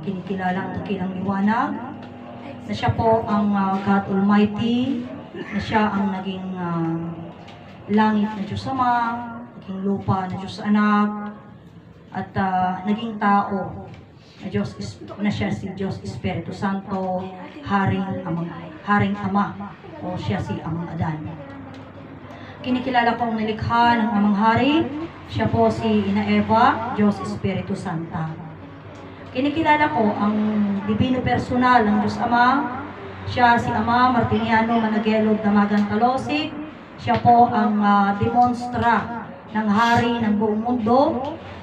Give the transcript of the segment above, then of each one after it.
kinikilalang dakilang liwanag, na siya po ang God Almighty, na siya ang naging langit na Diyos Ama, naging lupa na Diyos Anak, at naging tao na siya si Diyos Espiritu Santo, Haring Ama, o siya si Amang Adan. Kinikilala ko ang nilikha ng Amang Hari, siya po si Ina Eva, Diyos Espiritu Santa. Kinikilala ko ang Divino Personal ng Diyos Ama, siya si Ama Martiniano Managelog Damagan Talosig, siya po ang demonstra ng Hari ng buong mundo,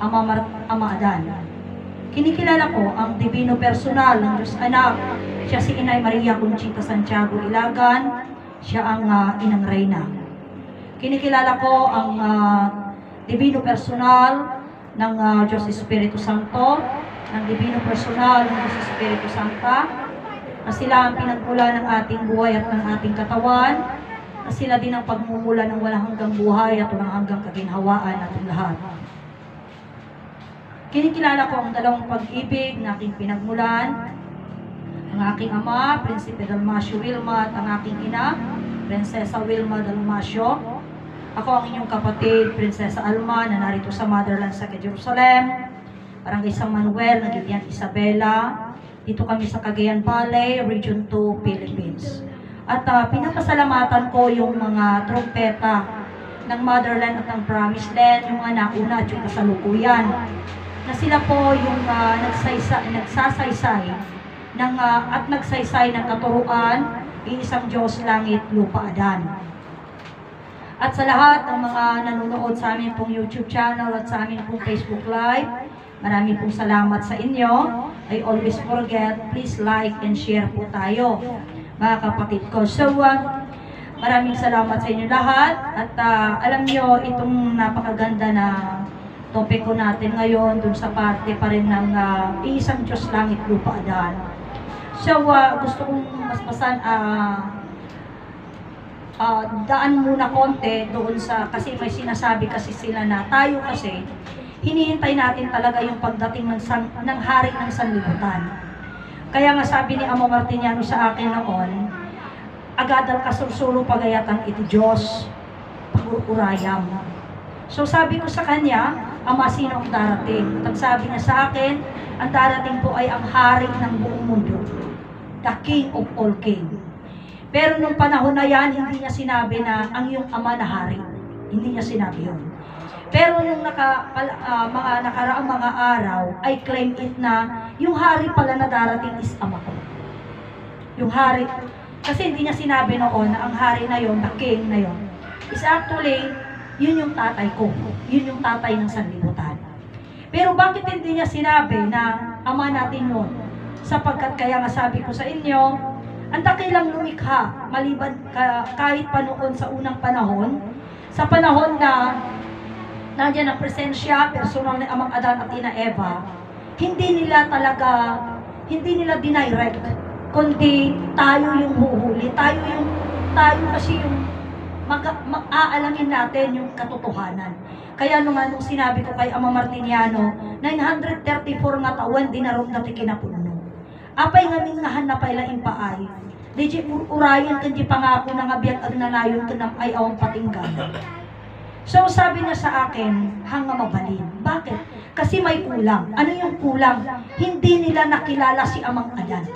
Ama Adan. Kinikilala ko ang Divino Personal ng Diyos Anak, siya si Inay Maria Conchita Santiago Ilagan, siya ang Inang Reyna. Kinikilala ko ang Divino Personal ng Diyos Espiritu Santo, ng Divino Personal ng Diyos Espiritu Santa, na sila ang pinagmula ng ating buhay at ng ating katawan, na sila din ang pagmumula ng walang hanggang buhay at walang hanggang kaginhawaan natin lahat. Kinikilala ko ang dalawang pag-ibig na aking pinagmulan, ang aking ama, Prinsipe Dalmasio Wilma, at ang aking ina, Prinsesa Wilma Dalmasio. Ako ang inyong kapatid, Prinsesa Alma, na narito sa Motherland sa Jerusalem, Barangay San Manuel, Nagitian Isabela. Dito kami sa Cagayan Valley, Region 2, Philippines. At pinapasalamatan ko yung mga trompeta ng Motherland at ng Promised Land, yung mga nauna at yung kasalukuyan, na sila po yung nagsasaysay at nagsaysay ng katuruan, iisang Diyos, langit, lupa, Adan. At sa lahat ng mga nanonood sa amin pong YouTube channel at sa amin pong Facebook Live, maraming pong salamat sa inyo. I always forget, please like and share po tayo, mga kapatid ko. So, maraming salamat sa inyo lahat. At alam nyo, itong napakaganda na topic ko natin ngayon, dun sa parte pa rin ng iisang Diyos, langit, lupa, Adan. So, gusto kong maspasan, daan muna konti doon sa, kasi may sinasabi kasi sila na tayo kasi, hinihintay natin talaga yung pagdating ng hari ng sanlibutan. Kaya nga sabi ni Amo Martiniano sa akin noon, agadal kasursulo pagayatan iti Diyos, pag-urayam. So sabi ko sa kanya, Ama, sino ang darating? At sabi niya sa akin, ang darating po ay ang hari ng buong mundo, the King of all King. Pero nung panahon na yan, hindi niya sinabi na ang iyong ama na hari. Hindi niya sinabi yun. Pero nung mga nakaraang mga araw, I claim it na yung hari pala na darating is ama ko. Yung hari, kasi hindi niya sinabi noon na ang hari na yon, the king na yon, is actually, yun yung tatay ko. Yun yung tatay ng sanlibutan. Pero bakit hindi niya sinabi na ama natin yun? Sapagkat kaya nga sabi ko sa inyo, ang dakilang lumikha, maliban kahit pa noon sa unang panahon, sa panahon na nandiyan ang presensya, personal ni Amang Adan at Ina Eva, hindi nila dinirect, kundi tayo yung huhuli, tayo kasi yung mag-aalamin natin yung katotohanan. Kaya nung sinabi ko kay Ama Martiniano, 934 nga taon, dinarong natin kinapuno. Apay nga mingahan na paila impaay, di urayan kanji pangako na nga biyag agnanayon kanam ay awang patinggan. So sabi niya sa akin, hanga mabalin. Bakit? Kasi may kulang. Ano yung kulang? Hindi nila nakilala si Amang Adan.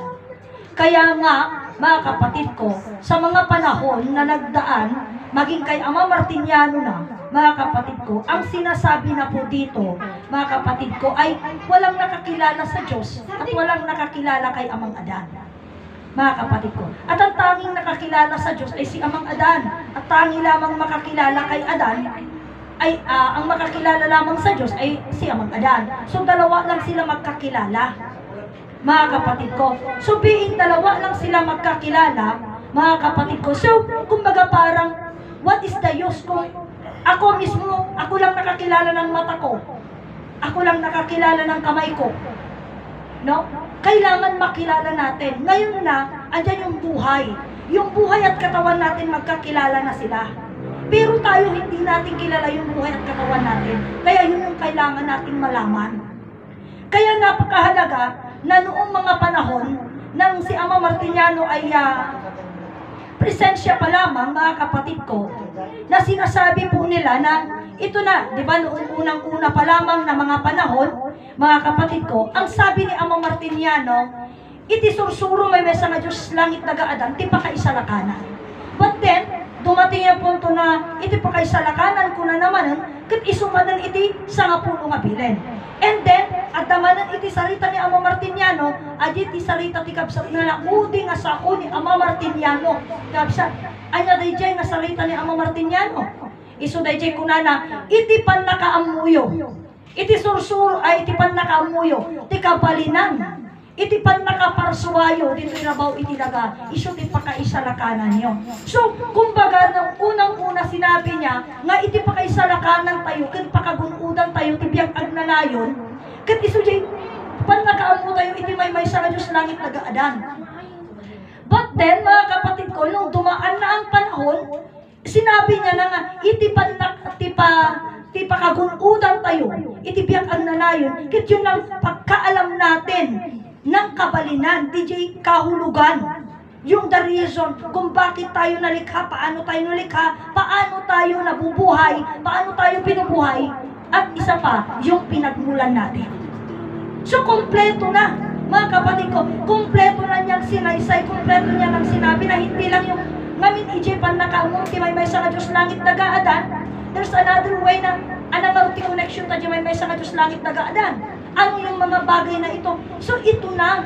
Kaya nga, mga kapatid ko, sa mga panahon na nagdaan, maging kay Ama Martiniano na, mga kapatid ko, ang sinasabi na po dito, mga kapatid ko, ay walang nakakilala sa Diyos at walang nakakilala kay Amang Adan. Mga kapatid ko. At ang tanging nakakilala sa Diyos ay si Amang Adan. At tanging lamang makakilala kay Adan ay ang makakilala lamang sa Diyos ay si Amang Adan. So dalawa lang sila magkakilala, mga kapatid ko. So being dalawa lang sila magkakilala, mga kapatid ko. So kumbaga parang, what is the use kung ako mismo, ako lang nakakilala ng mata ko, ako lang nakakilala ng kamay ko, no? Kailangan makilala natin. Ngayon na, andyan yung buhay. Yung buhay at katawan natin, magkakilala na sila. Pero tayo, hindi natin kilala yung buhay at katawan natin. Kaya yun yung kailangan nating malaman. Kaya napakahalaga na noong mga panahon nang si Ama Martiniano ay presensya pa lamang, mga kapatid ko, na sinasabi po nila na ito na, di ba, noong unang-una pa lamang na mga panahon, mga kapatid ko, ang sabi ni Ama Martiniano, iti sursuro may mesa nga Diyos langit nagaadan, ti pakaisalakanan. But then, dumating yung punto na iti pakaisalakanan ko na naman, kat isumanan iti sa nga puno nga bilen. And then, at damanan iti sarita ni Ama Martiniano, adi iti sarita ti kabsat na naudi nga sao ni Ama Martiniano. Kabsat, anya dayjay nga sarita ni Ama Martiniano. Iso dayjay kunana, iti pan nakaamuyo. Iti sursuro ay iti pan nakaamuyo. Ti kabalinan. Iti pan nakaparsuwayo, dito inabaw iti daga, iso ti pakaisalakanan nyo. So, kumbaga, nang unang-una sinabi niya, nga iti pakaisalakanan tayo, kat pakagunudan tayo, ti biyang agnanayon, kat iso di, pan nakaamu tayo, iti may sa Diyos langit nagaadan. But then, mga kapatid ko, nung dumaan na ang panahon, sinabi niya na nga, iti pakagunudan tayo, iti biyang agnanayon, kat yun ang pagkaalam natin, ng kabalinan, DJ kahulugan. Yung the reason kung bakit tayo nalikha, paano tayo nalikha, paano tayo nabubuhay, paano tayo pinubuhay, at isa pa, yung pinagmulan natin. So, kompleto na, mga kapatid ko, kompleto na niyang sinaysay, kompleto niya nang sinabi na hindi lang yung ngamin ijepan na kamunti may sa Diyos langit nagaadan. There's another way na anang connection ta may sa Diyos langit nagaadan. Ano yung mga bagay na ito? So, ito na.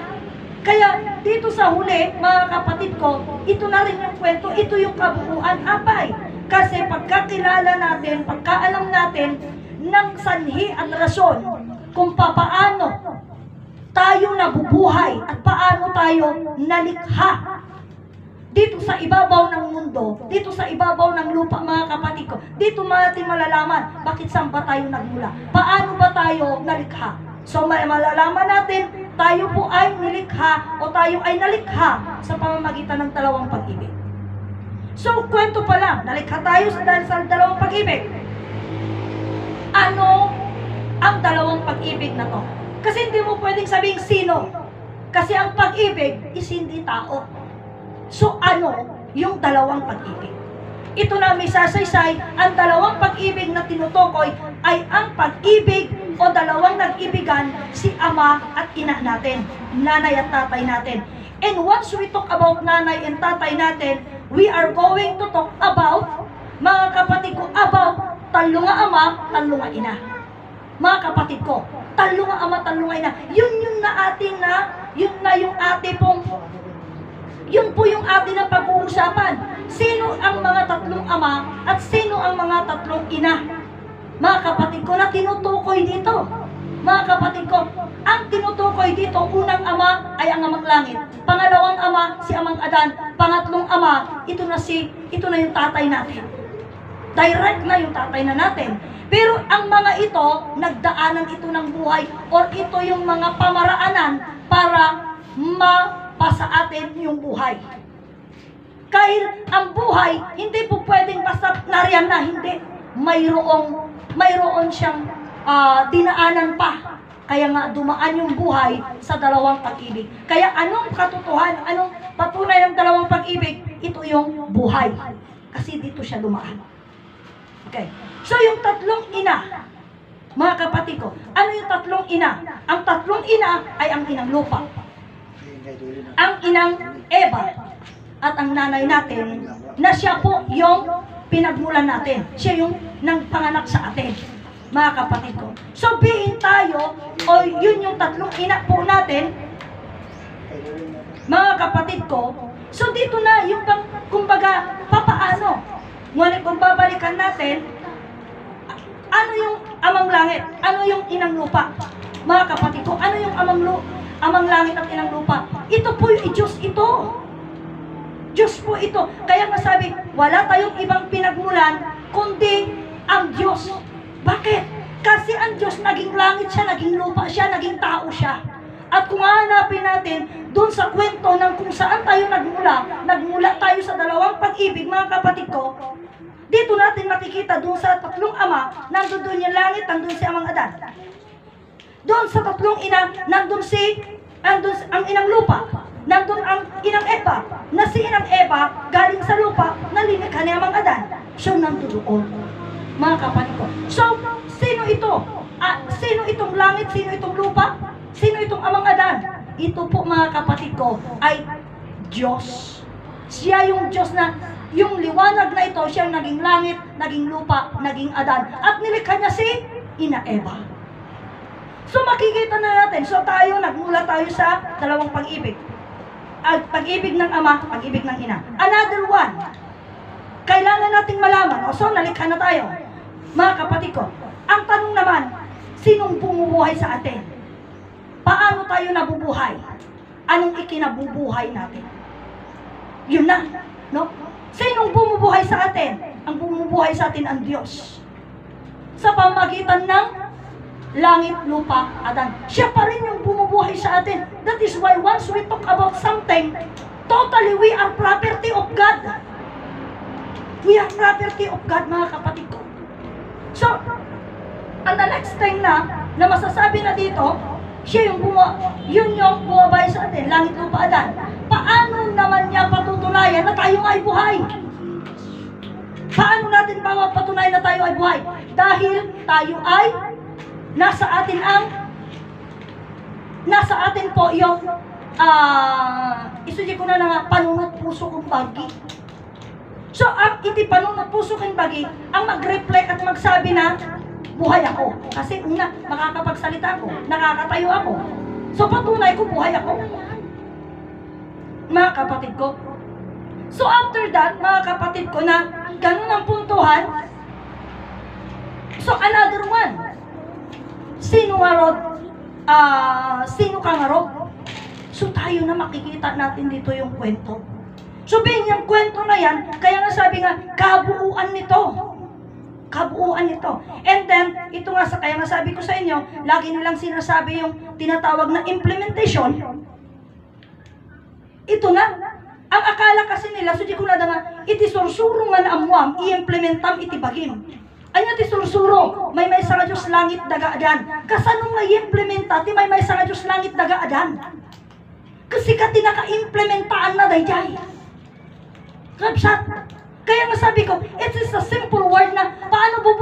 Kaya, dito sa huli, mga kapatid ko, ito na rin yung kwento, ito yung kabuuan, apay. Kasi pagkakilala natin, pagkaalam natin ng sanhi at rason kung paano tayo nabubuhay at paano tayo nalikha dito sa ibabaw ng mundo, dito sa ibabaw ng lupa, mga kapatid ko, dito natin malalaman bakit saan ba tayo nagmula, paano ba tayo nalikha. So, malalaman natin, tayo po ay nilikha o tayo ay nalikha sa pamamagitan ng dalawang pag-ibig. So, kwento pa lang, nalikha tayo dahil sa dalawang pag-ibig. Ano ang dalawang pag-ibig na to? Kasi hindi mo pwedeng sabihin sino. Kasi ang pag-ibig is hindi tao. So, ano yung dalawang pag-ibig? Ito na may sasaysay, ang dalawang pag-ibig na tinutukoy ay ang pag-ibig o dalawang nag-ibigan, si ama at ina natin, nanay at tatay natin. And once we talk about nanay and tatay natin, we are going to talk about, mga kapatid ko, about talo nga ama, talo nga ina. Mga kapatid ko, talo nga ama, talo nga ina. Yun yung yung ate pong, yun po yung atin na pag-uusapan. Sino ang mga tatlong ama at sino ang mga tatlong ina? Mga kapatid ko, na tinutukoy dito. Mga kapatid ko, ang tinutukoy dito, unang ama ay ang amang langit. Pangalawang ama, si amang Adan. Pangatlong ama, ito na yung tatay natin. Direct na yung tatay na natin. Pero ang mga ito, nagdaanan ito ng buhay or ito yung mga pamaraanan para mapasa atin yung buhay. Kahit ang buhay, hindi po pwedeng basta nariyan na, hindi. Mayroon siyang dinaanan pa. Kaya nga dumaan yung buhay sa dalawang pag-ibig. Kaya anong katotohanan, anong patunay ng dalawang pag-ibig? Ito yung buhay. Kasi dito siya dumaan. Okay. So yung tatlong ina, mga kapatid ko, ano yung tatlong ina? Ang tatlong ina ay ang inang lupa. Ang inang Eva at ang nanay natin na siya po yung pinagmulan natin. Siya yung nangpanganak sa atin, mga kapatid ko. So, being tayo, o yun yung tatlong ina po natin, mga kapatid ko, so dito na yung kumbaga, papaano? Ngunit kung babalikan natin, ano yung amang langit? Ano yung inang lupa? Mga kapatid ko, ano yung amang langit at inang lupa? Ito po yung Diyos ito. Diyos po ito. Kaya nga sabi, wala tayong ibang pinagmulan, kundi ang Diyos. Bakit? Kasi ang Diyos, naging langit siya, naging lupa siya, naging tao siya. At kung hahanapin natin, doon sa kwento ng kung saan tayo nagmula tayo sa dalawang pag-ibig, mga kapatid ko, dito natin makikita doon sa tatlong ama, nandun doon yung langit, nandun si amang Adan. Doon sa tatlong ina, nandun ang inang lupa, nandun ang inang Eva, na si inang Eva, galing sa lupa, nalinikha ni Amang Adan. So, nandoon, mga kapatid ko. So, sino ito? Sino itong langit? Sino itong lupa? Sino itong Amang Adan? Ito po, mga kapatid ko, ay Diyos. Siya yung Diyos na, yung liwanag na ito, siya naging langit, naging lupa, naging Adan. At nilikha niya si Ina Eva. So makikita na natin, so tayo, nagmula tayo sa dalawang pag-ibig. Pag-ibig ng Ama, pag-ibig ng Ina. Another one, kailangan nating malaman, so nalikha na tayo. Mga kapatid ko, ang tanong naman, sinong bumubuhay sa atin? Paano tayo nabubuhay? Anong ikinabubuhay natin? Yun na, no? Sinong bumubuhay sa atin? Ang bumubuhay sa atin ang Diyos. Sa pamagitan ng langit, lupa, Adan. Siya pa rin yung bumubuhay sa atin. That is why once we talk about something, totally we are property of God. We are property of God, mga kapatid ko. So, ang the next thing na masasabi na dito, siya yung yun yung bumabay sa atin, langit, lupa, Adan. Paano naman niya patutunayan na tayo ay buhay? Paano natin patunayan na tayo ay buhay? Dahil tayo ay nasa atin po yung isudya ko na nga panunot puso kong bagi. So ang iti panunot puso kong bagi ang mag-reflect at magsabi na buhay ako. Kasi una, makakapagsalita ako, nakakatayo ako. So patunay ko buhay ako. Mga kapatid ko. So after that, mga kapatid ko na ganun ang puntuhan. So another one. Sino nga rod? Sino ka nga rod? So tayo na makikita natin dito yung kwento. So yung kwento na yan, kaya nga sabi nga, kabuuan nito. Kabuuan nito. And then, ito nga, kaya nga sabi ko sa inyo, lagi nilang sinasabi yung tinatawag na implementation. Ito na. Ang akala kasi nila, so di ko na nga, iti sursuro nga na amuam, i-implementam iti bagim. Anya ti sursuro, may sa nga Diyos langit daga-adan. Kasanong nga i-implementa, ti may sa nga Diyos langit daga-adan. Kasi ka tinaka-implementaan na dayjay. Kapsat. Kaya nga sabi ko, it is a simple word na paano mo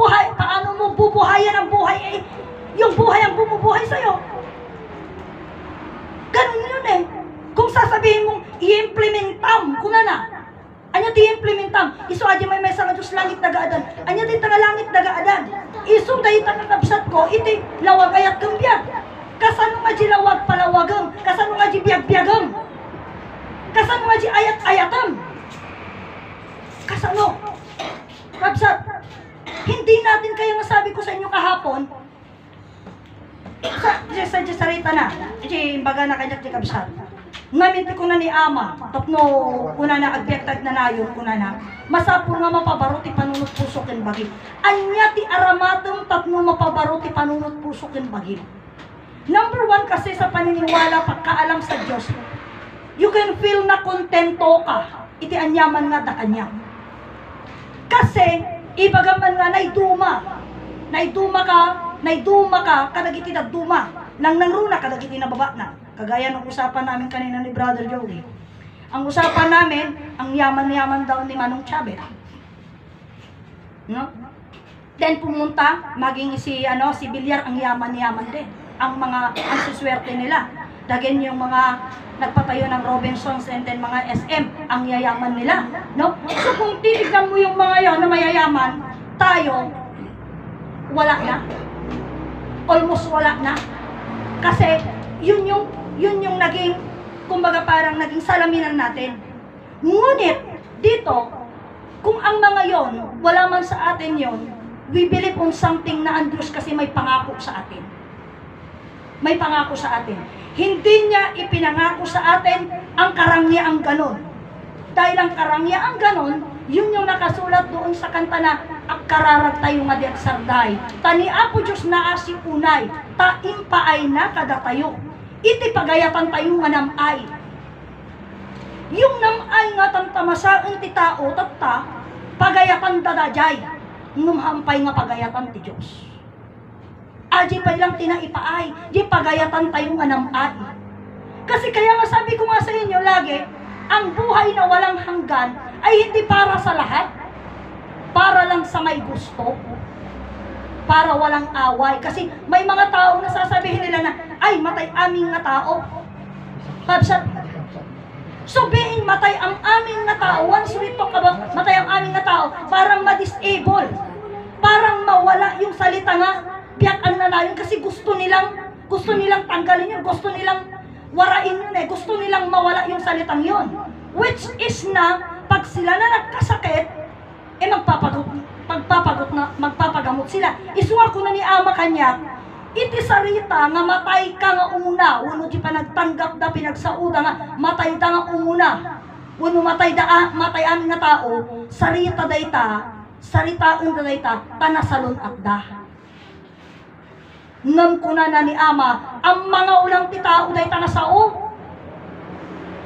bubuhayan ang buhay, yung buhay ang bumubuhay sa'yo. Ganun yun eh. Kung sasabihin mong i-implementam, kuna na. Anya ti implementam, iso adya may sa nga Diyos langit daga-adan. Anya ti tanga langit daga-adan. Iso dahi takakabsat ko, iti lawag ayat kang biyag. Kasano nga di lawag palawagam, kasano nga di biyag-biyagam. Kasano nga di ayat-ayatam. Kasano? Kabsat, hindi natin kaya masabi ko sa inyo kahapon, sa sarita na, baga na kanyak di kabsat. Ngamit ko na ni Ama, tapno kuna na agbektag na nayon kuna na, masapul nga mapabaro ti panunot puso ken bagim. Anya ti aramatem tapno mapabaro ti panunot puso ken bagim. Number one kasi sa paniniwala pagkaalam sa Diyos, you can feel na kontento ka, iti anyaman nga da kanya. Kasi, ibagaman nga naiduma ka, kadagiti nagduma, nang nangruna, kadagiti nababa na. Kagaya ng usapan namin kanina ni Brother Joey. Ang usapan namin, ang yaman-yaman daw ni Manong Chabet. No? Then pumunta, maging si Villar, ang yaman-yaman din. Ang suswerte nila. Dagin yung mga nagpatayo ng Robinsons and then mga SM, ang yayaman nila. No? So kung titignan mo yung mga yon na mayayaman, tayo, wala na. Almost wala na. Kasi, yun yung naging, kumbaga parang naging salaminan natin. Ngunit, dito, kung ang mga yon, wala man sa atin yon, we believe on something na ang Diyos kasi may pangako sa atin. May pangako sa atin. Hindi niya ipinangako sa atin ang karangyaang ganon. Dahil ang karangyaang ganon, yun yung nakasulat doon sa kanta na akararag tayo nga diag sarday. Tani Apo Diyos na asi unay, taimpaay na kada tayo. Iti pagayatan tayo nga namay. Yung namay nga tantamasaan ti tao, tatta, pagayatan dadajay. Numhampay nga pagayatan ti Diyos. aji pa ilang tinaipaay, di pagayatan tayong anamay. Kasi kaya nga sabi ko nga sa inyo lagi, ang buhay na walang hanggan ay hindi para sa lahat. Para lang sa may gusto. Para walang away. Kasi may mga tao na sasabihin nila na, ay, matay aming nga tao. So being matay ang aming nga tao, once we talk about matay ang aming nga tao, parang ma-disable. Parang mawala yung salita nga, biyak ang nanayon kasi gusto nilang tanggalin yun, gusto nilang warain yun gusto nilang mawala yung salitang yun. Which is na, pag sila na nagkasakit, magpapagamot sila. Isuwa ko na ni ama kanya, iti sarita nga matay ka nga umuna, uno di pa nagtanggap da pinagsauda nga matay da nga umuna, uno matay amin nga tao, sarita un da dayta, tanasalon akda. Ngam ko na ni ama, ang mga ulang ti tao dayta nga sao,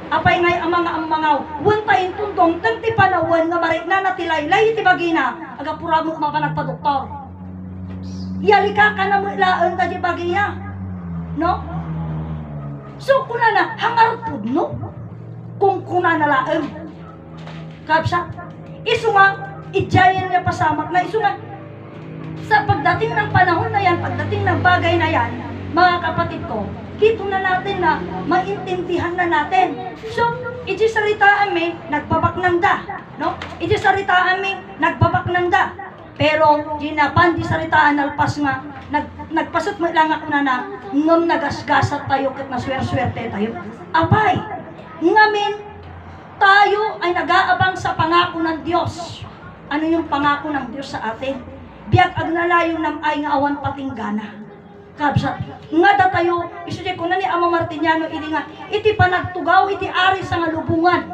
apay ngay ang mga wantayin tundong, tanti panawan nga marik na natilaylay iti bagina, agapura mo mapanagpadoktor. Yalika ka na mo ilaan ka di bagiya. No? So, kuna na, hangarpod, no? Kung kuna na laan. Kapsa, iso nga, idyayan niya pasamak na, iso nga, sa pagdating ng panahon na yan, pagdating ng bagay na yan, mga kapatid ko, dito na natin na maintindihan na natin. So, ijisaritaan mi, nagbabak ng da. No? Ijisaritaan mi, nagbabak ng da. Pero, ginapan, di saritaan alpas nga, nagpasat mo lang ako na ngam nagasgasat tayo kat naswer-swerte tayo. Apay, ngamin, tayo ay nag-aabang sa pangako ng Diyos. Ano yung pangako ng Diyos sa atin? Biyak agnalayo nam ay nga awan patinggana. Kabsa, nga da tayo, isudya ko na ni Ama Martiniano, iti nga, iti panagtugaw, iti ari sa nga lubungan.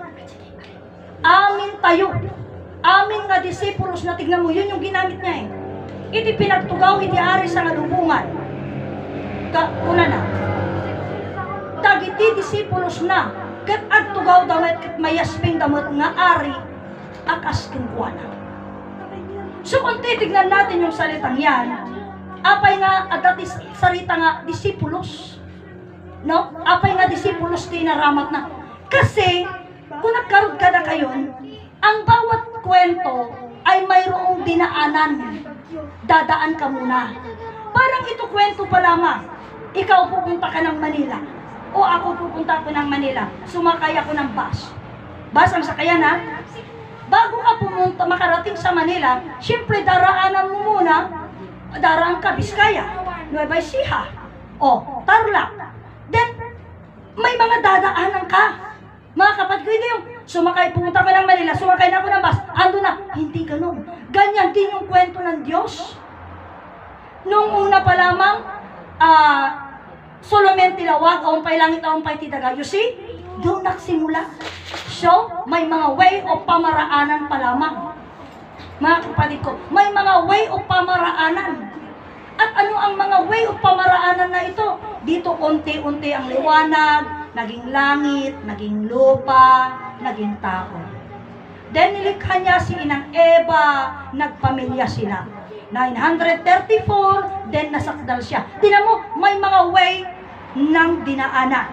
Amin tayo. Amin nga disipulos na tignan mo, yun yung ginamit niya Iti pinagtugaw, iti ari sa nga lubungan. Una na. Dagiti disipulos na, kat agtugaw damit, kat mayasping damit nga ari, akas kungkuana. So kung titignan natin yung salitang yan, apay nga adati sarita nga disipulos. No? Apay nga disipulos tinaramat na. Kasi, kung nagkaroon ka na kayon, ang bawat kwento ay mayroong dinaanan. Dadaan ka muna. Parang ito kwento pa lamang. Ikaw pupunta ka ng Manila. O ako pupunta ko ng Manila. Sumakay ako ng bus. Bus ang sakayan ha? Bago ka pumunta, makarating sa Manila, syempre daraanan mo muna, daraan ka Biskaya, Nueva Ecija, o Tarlac. Then, may mga dadaanan ka. Mga kapatid ko, hindi yung sumakay, pumunta ko ng Manila, sumakay na ako ng bus, ando na. Hindi ganun. Ganyan din yung kwento ng Diyos. Nung una pa lamang, Solomon tilawag, aumpay langit, aumpay tidaga. You see? Doon nagsimula. So, may mga way of pamaraanan pa lamang. Mga kapatid ko, may mga way of pamaraanan. At ano ang mga way of pamaraanan na ito? Dito unti-unti ang liwanag, naging langit, naging lupa, naging tao. Then nilikha niya si Inang Eva, nagpamilya sila. 934, then nasakdal siya. Tingnan mo, may mga way ng dinaanan.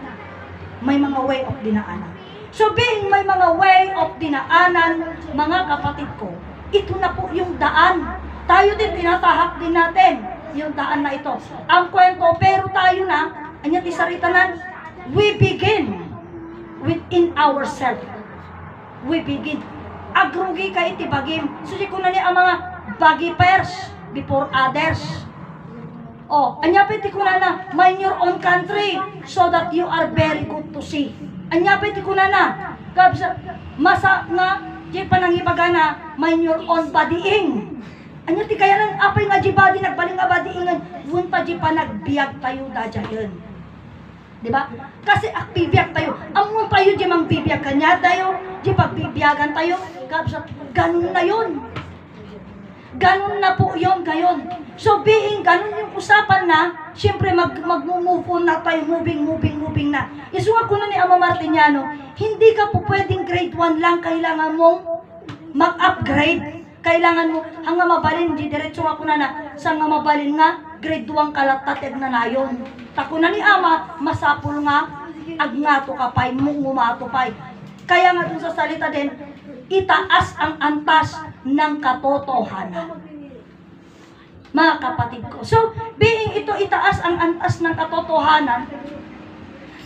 May mga way of dinaanan. So being may mga way of dinaanan, mga kapatid ko, ito na po yung daan. Tayo din, tinatahak din natin yung daan na ito. Ang kwento, pero tayo na, anya tisaritanan, we begin within ourselves. We begin. Agrugi ka iti bagim. Susi ko na niya ang mga bagi first before others. Oh, anya piti ko na mind your own country so that you are very good to see. Anya piti ko na kabsa masa nga di panangibaga na mind your own bodying. Anya ti kaya nang apay nga di body nagbaling nga bodyingan, wun pa di pa nagbiag tayo dajayon. Di ba? Kasi akbibiyag tayo. Amon tayo di mang bibiyag kanya tayo, di pagbibiyagan tayo, kabsa ganun na yun. Ganun na po yun ngayon. So being ganun yung usapan na, siyempre mag-move on na tayo, moving na. Isuwa ko na ni Ama Martiniano, hindi ka po pwedeng grade 1 lang, kailangan mong mag-upgrade. Kailangan mo, hanga mabalin, di diretso ako na sa nga mabalin nga, grade 1 kalatateg na nayon. Tako na ni ama, masapul nga, agnato ka pa'y, mungumato pa'y. Kaya nga dun sa salita din, itaas ang antas ng katotohanan. Mga kapatid ko. So, being ito itaas ang antas ng katotohanan,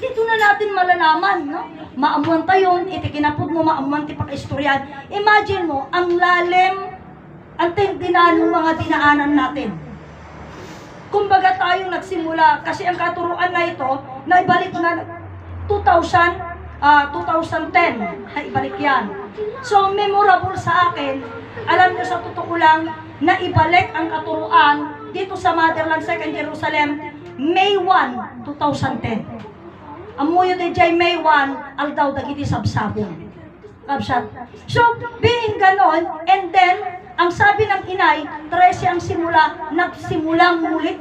dito na natin malalaman, no? Maamuan tayo, itikinapod mo, maamuan ti pag-istoryan. Imagine mo, ang lalim, ang tindinan ng mga dinaanan natin. Kumbaga tayo nagsimula, kasi ang katuruan na ito, naibalik na 2010, naibalik yan. So, memorable sa akin, alam nyo sa totoo lang, naibalik ang katuruan dito sa Motherland 2nd Jerusalem, May 1, 2010. Amuyo de jay May 1, aldaw dagiti sabsabong. Kabsat. So, being ganon, and then, ang sabi ng inay, 13 ang simula, nagsimulang muli.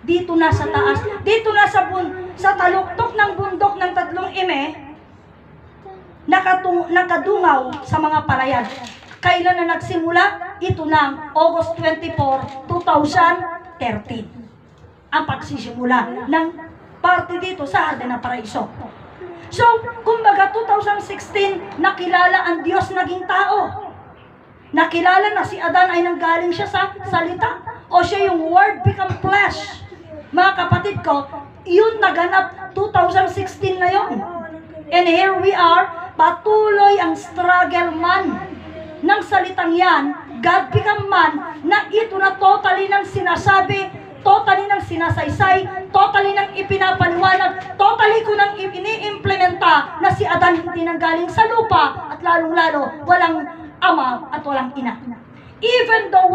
Dito na sa taas, dito na sa taluktok ng bundok ng 3 ime, nakadungaw sa mga palayan. Kailan na nagsimula? Ito na, August 24, 2013. Ang pagsisimula ng parte dito sa Harden ng Paraiso. So, kumbaga 2016, nakilala ang Diyos naging tao. Nakilala na si Adan ay nanggaling siya sa salita. O siya yung Word become flesh. Mga kapatid ko, yun naganap 2016 na yun. And here we are, patuloy ang struggle man ng salitang yan, God become man, na ito na totally nang sinasabi, totally nang sinasaysay, totally nang ipinapaliwanag, totally ko nang ini-implementa na si Adan hindi nanggaling sa lupa at lalong-lalo walang ama at walang ina. Even though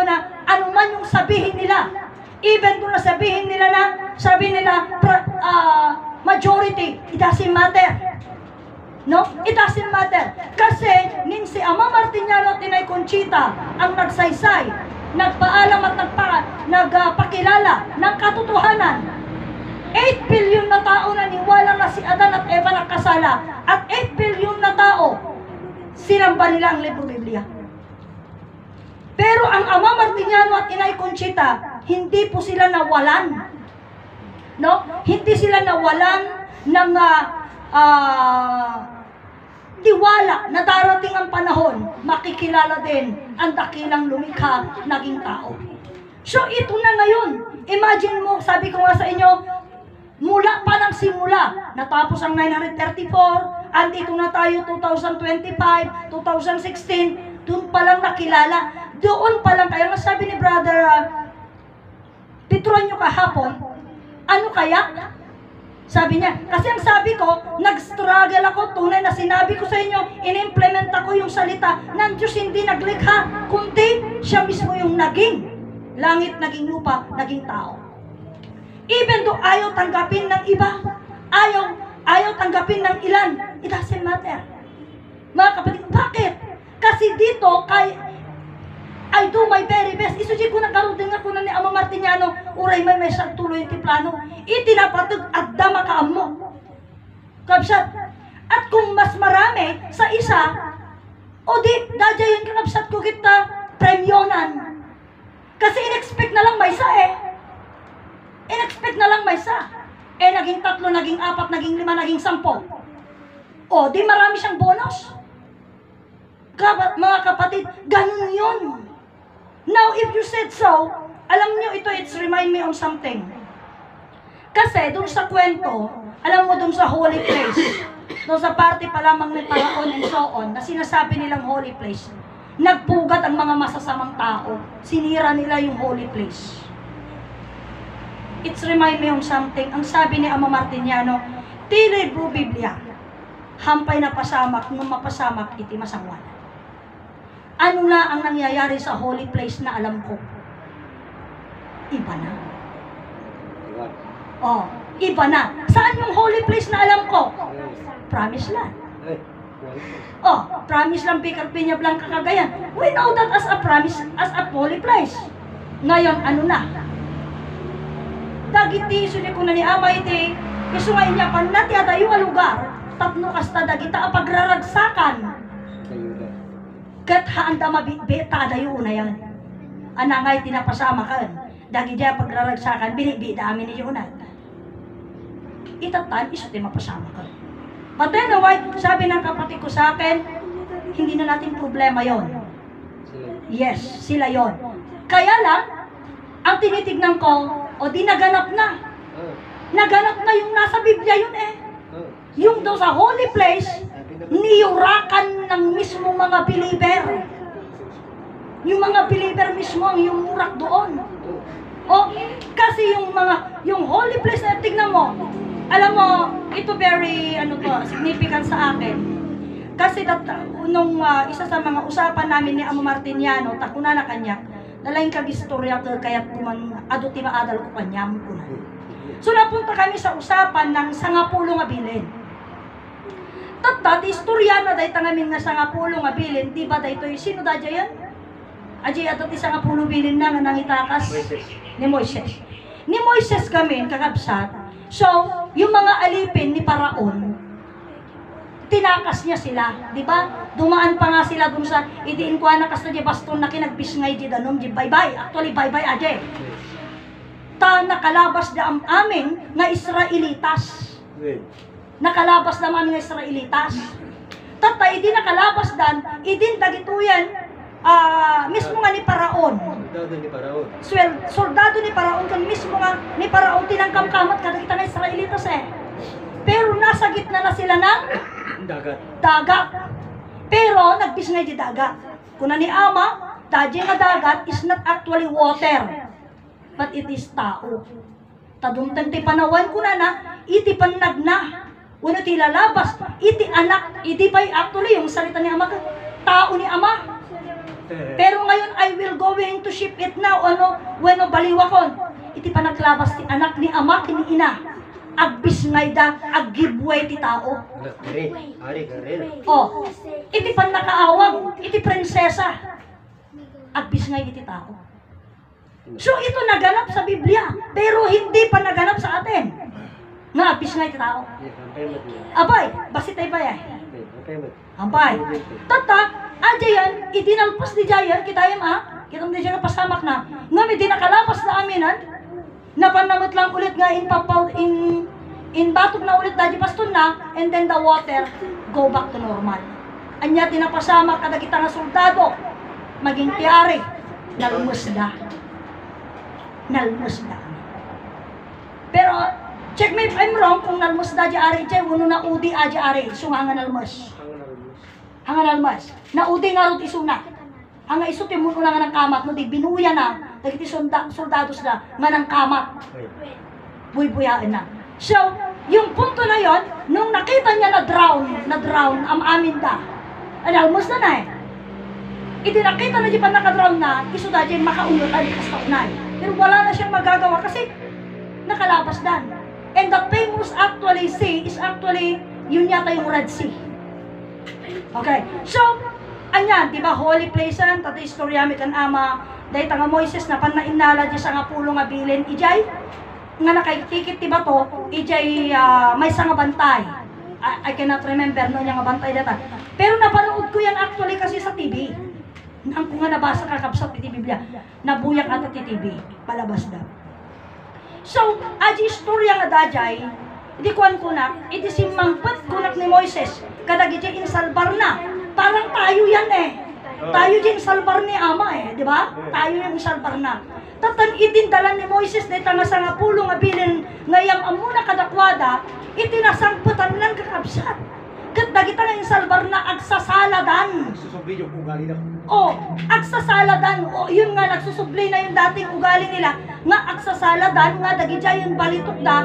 na anuman yung sabihin nila, even though na sabihin nila na, sabi nila, majority, it doesn't matter. No? It doesn't matter. Kasi, si Ama Martiniano at Inay Conchita ang nagsaysay, nagpaalam at nagpakilala ng katotohanan. 8 billion na tao naniwala na si Adan at Eva nakasala. At 8 billion na tao, sinamba nila ang libro Biblia. Pero ang Ama Martiniano at Inay Conchita, hindi po sila nawalan. No? Hindi sila nawalan ng tiwala na darating ang panahon, makikilala din ang dakilang lumikha naging tao. So ito na ngayon. Imagine mo, sabi ko nga sa inyo, mula pa ng simula, natapos ang 934, andito na tayo 2025, 2016, doon pa lang nakilala. Doon pa lang, kaya nga sabi ni Brother Petronio kahapon, ano kaya? Sabi niya, kasi ang sabi ko, nag-struggle ako, tunay na sinabi ko sa inyo, in-implement ako yung salita ng Diyos, hindi naglikha, kundi siya mismo yung naging langit, naging lupa, naging tao. Even though ayaw tanggapin ng iba, ayaw tanggapin ng ilan, it doesn't matter. Mga kapatid, bakit? Kasi dito, I do my very best. Isuji ko nagkarudin ako na ni Ama Martiniano, uray may tuloy yung tiplano. Itinapatag at dama ka mo. Kabsat. At kung mas marami sa isa, o di, dadya yung kabsat ko kita premyonan. Kasi in-expect na lang may isa eh. In-expect na lang may isa. Eh, naging 3, naging 4, naging 5, naging 10. O, di marami siyang bonus. Mga kapatid, ganun yun. Now, if you said so, alam nyo ito, it's remind me on something. Kasi, dun sa kwento, alam mo dun sa holy place, dun sa party pa lamang ng Paraon and so on, na sinasabi nilang holy place, nagpugat ang mga masasamang tao, sinira nila yung holy place. It's remind me on something, ang sabi ni Ama Martiniano, ti libro Biblia, hampay na pasamak, nung mapasamak, iti masangwan. Ano na ang nangyayari sa holy place na alam ko? Iba na. Oh, iba na. Saan yung holy place na alam ko? Promise Land. Oh, Promise Land, Picar Peña Blanca, Cagayan. We know that as a promise, as a holy place. Ngayon, ano na? Dagiti, suli ko na ni Ama iti, isungay niya pa na tiyata yung lugar, tapno kasta dagita pagraragsakan. Kat haanda mabita dayo na yan. anangay tinapasama ka. Dagi dyan pagraragsakan, binibida amin ni Yunat. Itatan, iso ti mapasama ka. But then, sabi ng kapatid ko sa akin, hindi na natin problema yon. Yes, sila yon. Kaya lang, ang tinitignan ko, o di naganap na. Naganap na yung nasa Biblia yun eh. Yung daw sa holy place, niyurakan ng mismo mga believer. Yung mga believer mismo ang yumurak doon. O, kasi yung holy place na tignan mo, alam mo, ito very, significant sa akin. Kasi nung isa sa mga usapan namin ni Amo Martiniano, takuna na kanya, nalaing kag-istorya ko, kaya ado timaadal ko kanya, so napunta kami sa usapan ng sangapulo nga bilin. Tatat, istorya na dahi tangamin nga sangapulo nga bilin, di ba dahi ito, sino dadya yan? Aji ato ti sangapulo bilin na nga nangitakas ni Moises. Ni Moises kami, kakabsat, so, yung mga alipin ni Paraon, tinakas niya sila, di ba? Dumaan pa nga sila dun sa idiin ko na kasta di baston na kinagbisngay di danom di bye-bye. Actually bye-bye aje. Ta nakalabas da am amin nga Israelitas. Nakalabas da amin nga Israelitas. Tata idi nakalabas dan idin dagituyan mismo nga ni Paraon. Soldado ni Paraon. Soldado ni Paraon kan mismo nga ni Paraon tinangkamkamat kada kita nga Israelitas eh. Pero nasa gitna na sila ng dagat. Pero nagbisngay di dagat. Kuna ni Ama, dadya nga dagat is not actually water, but it is tao. Tadumtang ti panawan kuna na, iti panag na. Uno ti lalabas, iti anak, iti pa'y actually yung salita ni Ama, tao ni Ama. Pero ngayon, I will going to ship it now, when baliwakon, iti panaglabas ti anak ni Ama, kini ina. Agbisngay da, aggibway ti tao. Oh, iti pan nakaawag, iti prinsesa. Agbisngay iti tao. So ito naganap sa Biblia, pero hindi pa naganap sa atin. Nga agbisngay ti tao. Abay, basit ay bayay. Abay. Tata, adya yan, idinalpas di jayan, kita yan kitang di jayan pasamak na. Nga may dinakalapas na aminan, napanamot lang ulit nga in batok na ulit dadya paston na, and then the water go back to normal. Anya tinapasama kada kita nga soldado maging tiyari nalmusda. Pero check me if I'm wrong kung nalmusda di ari jay uno na udi aja ari sumanga nalmus. Hanga nalmus. Na udi nga rut isuna. Hanga isu ti muno lang ng kamat no di binuya na dagiti soldados na nga ng kamat. Buy-buyaan na. So, yung punto na yon, nung nakita niya na drown, am amin da. Almost na eh. Iti nakita na di pa nakadrown na, iso da dyan makaunod ali kastaunay. Pero wala na siyang magagawa kasi nakalabas dan. And the famous actually sea is actually, yun yata yung Red Sea. Okay, so, anyan, di ba, holy place yan, tata istoryami kan Ama, dahil nga Moises na panainala di sa nga pulo nga bilin, ijay, nga nakaitikit ti bato, ijay may sa nga bantay. I cannot remember no nga bantay data. Pero napanood ko yan actually kasi sa TV. Ang kung nga nabasa kakabsat ti Biblia, nabuyak ata ti TV, palabas da. So, aji istorya nga dajay, di kuan kunak, iti simangpet kunak ni Moises, kadag iti insalbar na. Parang tayo yan eh. Tayo din salbar ni Ama eh, di ba? Tayo yung salbar na. Tatan itindalan ni Moises na itanga sa nga pulo nga bilin ngayam amuna kadakwada, itinasangputan lang kakabsat. Kat dagita nga yung salbar na agsasaladan. Nagsusubli yung ugali na. Agsasaladan. Yun nga, nagsusubli na yung dating ugali nila. Nga agsasaladan, nga dagitya yung balitok da,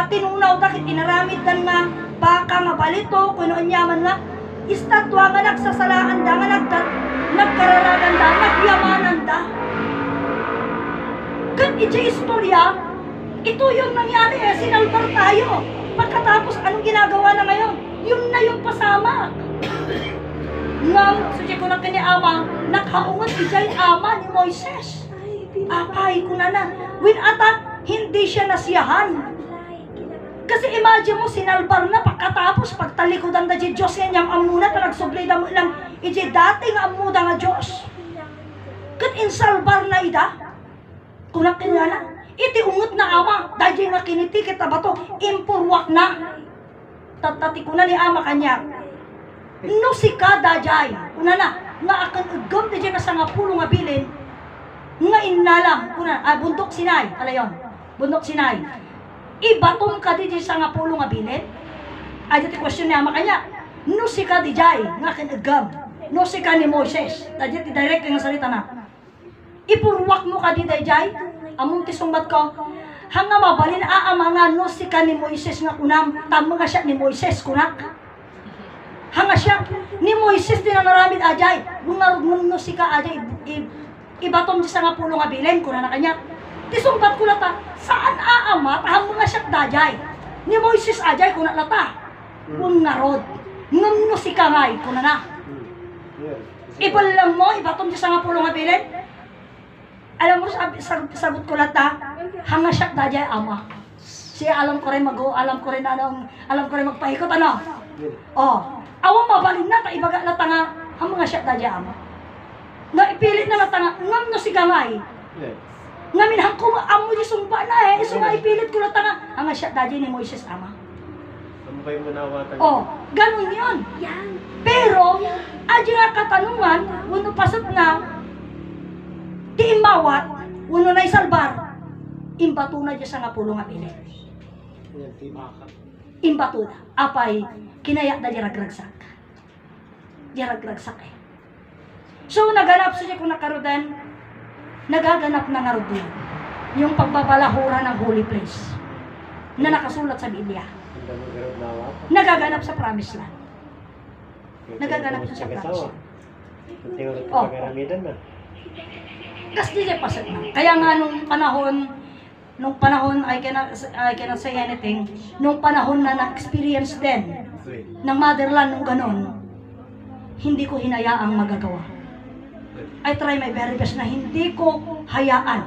tinunaw da, kitinaramid dan nga, baka nga balito, kunoon yaman nga, istatwa nga nagsasalaan da, nga nagkararagan da, nagyamanan da. Kan iti istorya, ito yung nangyari eh, sinalbar tayo. Pagkatapos, anong ginagawa na ngayon? Yun na yung pasama. Ngam, susi ko na kanya Ama, nakaungot ijay Ama ni Moises. Apay ko na. When ata, hindi siya nasiyahan. Kasi imagine mo, sinalbar na pagkatapos, pagtalikodan na di Diyos yan, yung amuna, nagsubli na mo ilang, iti dating amuda nga Diyos. Kat insalbar na ida. Kunak kinala. Iti ungot na ama. Dahil nga kiniti kita ba to? Impurwak na. Tatati ko na ni ama kanya. No si ka dajay. Una na. Nga akan ugam na dyan sa nga pulo nga bilin. Nga inalam. Kuna, bundok sinay. Alayon. Bundok sinay. Ibatom ka di sa nga pulo nga bilin. Ay dito question ni ama kanya. No si ka dijay. Nga kan ugam. No si ka ni Moses. Dahil direct yung salita na. Ipurwak mo ka di dajay. Among tisumbat ko. Hanga mabalin aama nga no si ka ni Moises nga kunam. Tama nga siya ni Moises kunak. Hanga siya ni Moises din ang naramid ajay. Bungarog no si ka ajay. Ibatom siya sa nga pulo nga bilin. Kuna na kanya. Tisumbat ko lata. Saan aama? Taham nga siya dajay. Ni Moises ajay kuna lata. Bungarod. Ngam no si ka ngay. Kuna na. Ibalang mo. Ibatom siya sa nga pulo nga bilin. Alam mo, sagot ko lahat hanga siya dajay ama. Siya alam ko rin alam ko rin magpahikot, ano? Oh, awang mabalin na, ibaga na tanga, hanga siya dajay ama. Nga ipilit na na tanga, ngam no si gangay. Ngamin hang kuma, amo di sumba na eh, so nga ipilit ko na tanga, hanga siya dajay ni Moises ama. Ano ba yung manawatan? Oh, ganun yun. Pero, adyo nga katanungan, uno pasot na, di imawat, uno na isalbar, imbato na dyan sa nga pulo nga bilin. Imbato na. Apay, kinayak na diragragsak. Diragragsak eh. So, naganap siya kung nakarodan, nagaganap na nga rodin. Yung pagbabalahura ng holy place na nakasulat sa Biblia. Nagaganap sa promised land. Nagaganap sa promised land. Oh. Kasi di pasat na. Kaya nga nung panahon I cannot say anything, nung panahon na na-experience din ng motherland nung ganon, hindi ko hinayaang magagawa. I try my very best na hindi ko hayaan.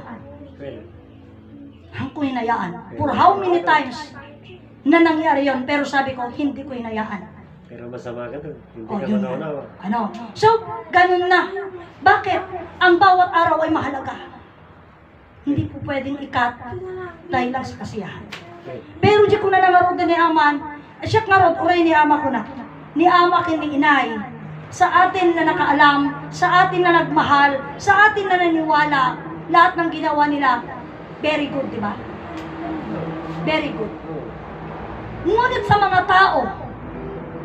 Hindi ko hinayaan. For how many times na nangyari yon, pero sabi ko, hindi ko hinayaan. Pero masama ka dun. Hindi ka Yun manaw. ano. So, ganun na. Bakit? Ang bawat araw ay mahalaga. Hindi po pwedeng ikat dahil lang sa kasiyahan. Pero di ko na nangarod ni Aman, siya narod, uray ni Ama ko na. Ni Ama kini inay. Sa atin na nakaalam, sa atin na nagmahal, sa atin na naniwala, lahat ng ginawa nila, very good, di ba? Very good. Ngunit sa mga tao,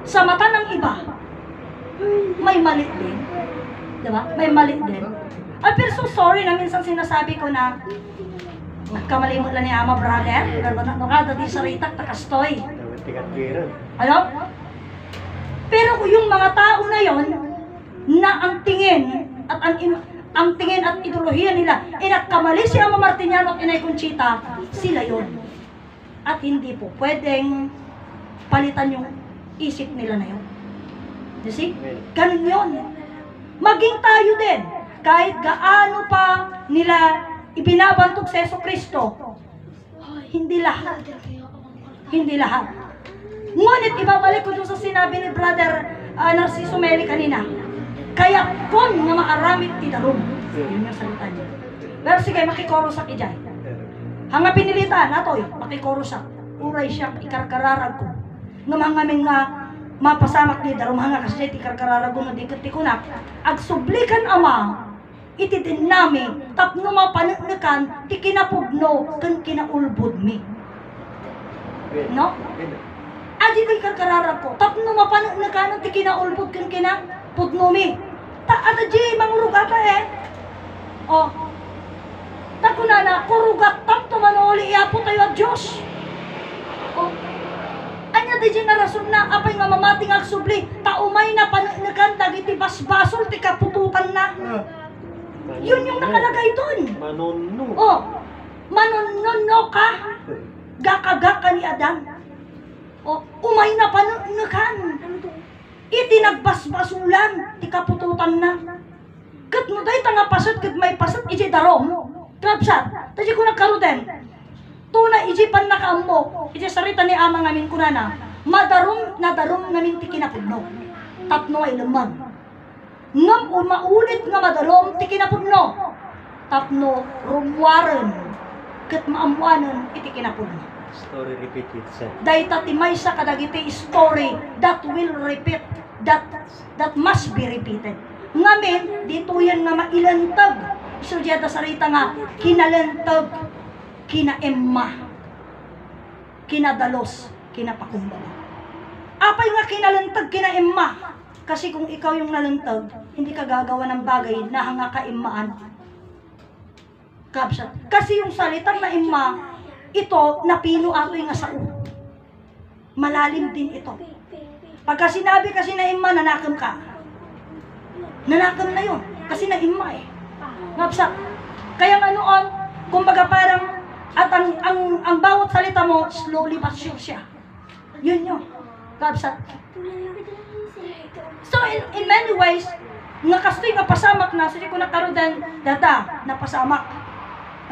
sa mata ng iba, may mali din. Diba? May mali din. Pero so sorry na minsan sinasabi ko na nagkamali mo lang ni Ama, brother. Nakada di sa ritak, takastoy. Ano? Pero yung mga tao na yon na ang tingin at ang tingin at ideolohiya nila nagkamali si Ama Martiniano at Inay Conchita, sila yon. At hindi po pwedeng palitan yung isip nila na yun. You see? Ganun yun. Maging tayo din. Kahit gaano pa nila ibinabantog sa Jesucristo, hindi lahat. Hindi lahat. Ngunit ibabalik ko dun sa sinabi ni Brother Narciso Meli kanina. Kaya kon nga maaramit ti darum. Yun yung salita niya. Pero sige, makikorusak ijay. Hanga pinilitan, natoy, makikorusak. Uray siya, ikarkararag ko. Ngamangaming nga mapasamak ni darum hanga kasi ti karkararag ko na dikit tikunak. Agsublikan Ama, iti dinami, tapno mapanagnakan, ti kinapugno, kan kinaulbod mi. No? Adi kay karkararag ko, tapno mapanagnakan, ti kinaulbod, kan kinapugno mi. Ada di mangurugata eh. Oh. Takunana, kurugat tam tumanoli iapo tayo at Diyos. Oh. Anya di na rason na apay nga mamating agsubli, taumay na panagnakan, dagiti basbasol, ti kapututan na. Yun yung nakalagay dun. Manunno. Oh. Manunno ka. Gaka-gaka ni Adan. Oh. Umay na panagnakan. Iti nagbasbasulan, ti kapututan na. Kat mo dahi tanga pasat, kat may pasat, iti darom. Kapsat, taji ko nagkaruden. Tuna iti pan nakaambok, iti sarita ni Ama ngamin kunana, madarom na darom ngamin ti kinapudno. Tapno ay lemang. ngam umaulit nga madalom ti kinapudno. Tapno rumwaran ket maamuanan iti kinapudno. Story repeat itself. Dayta ti maysa kadagiti story that will repeat, that must be repeated. Ngamin dito yan nga mailantag. So diya ta sarita nga kinalantag, kinaemma, kinadalos, kinapakumbaba. Apay nga kinalantag, kinaemma. Kasi kung ikaw yung nalantag, hindi ka gagawa ng bagay na hanga kaimmaan. Kapsat. Kasi yung salitang naimma, ito, napino ato'y nga sao. Malalim din ito. Pagka sinabi kasi naimma, nanakam ka. Nanakam na yun. Kasi naimma eh. Kapsat. Kaya nga noon, kumbaga parang, at ang bawat salita mo, slowly but sure siya. Yun yun. Kapsat. So, in many ways, nga kastoy nga pasamak na, so di ko nakaroon data, napasamak.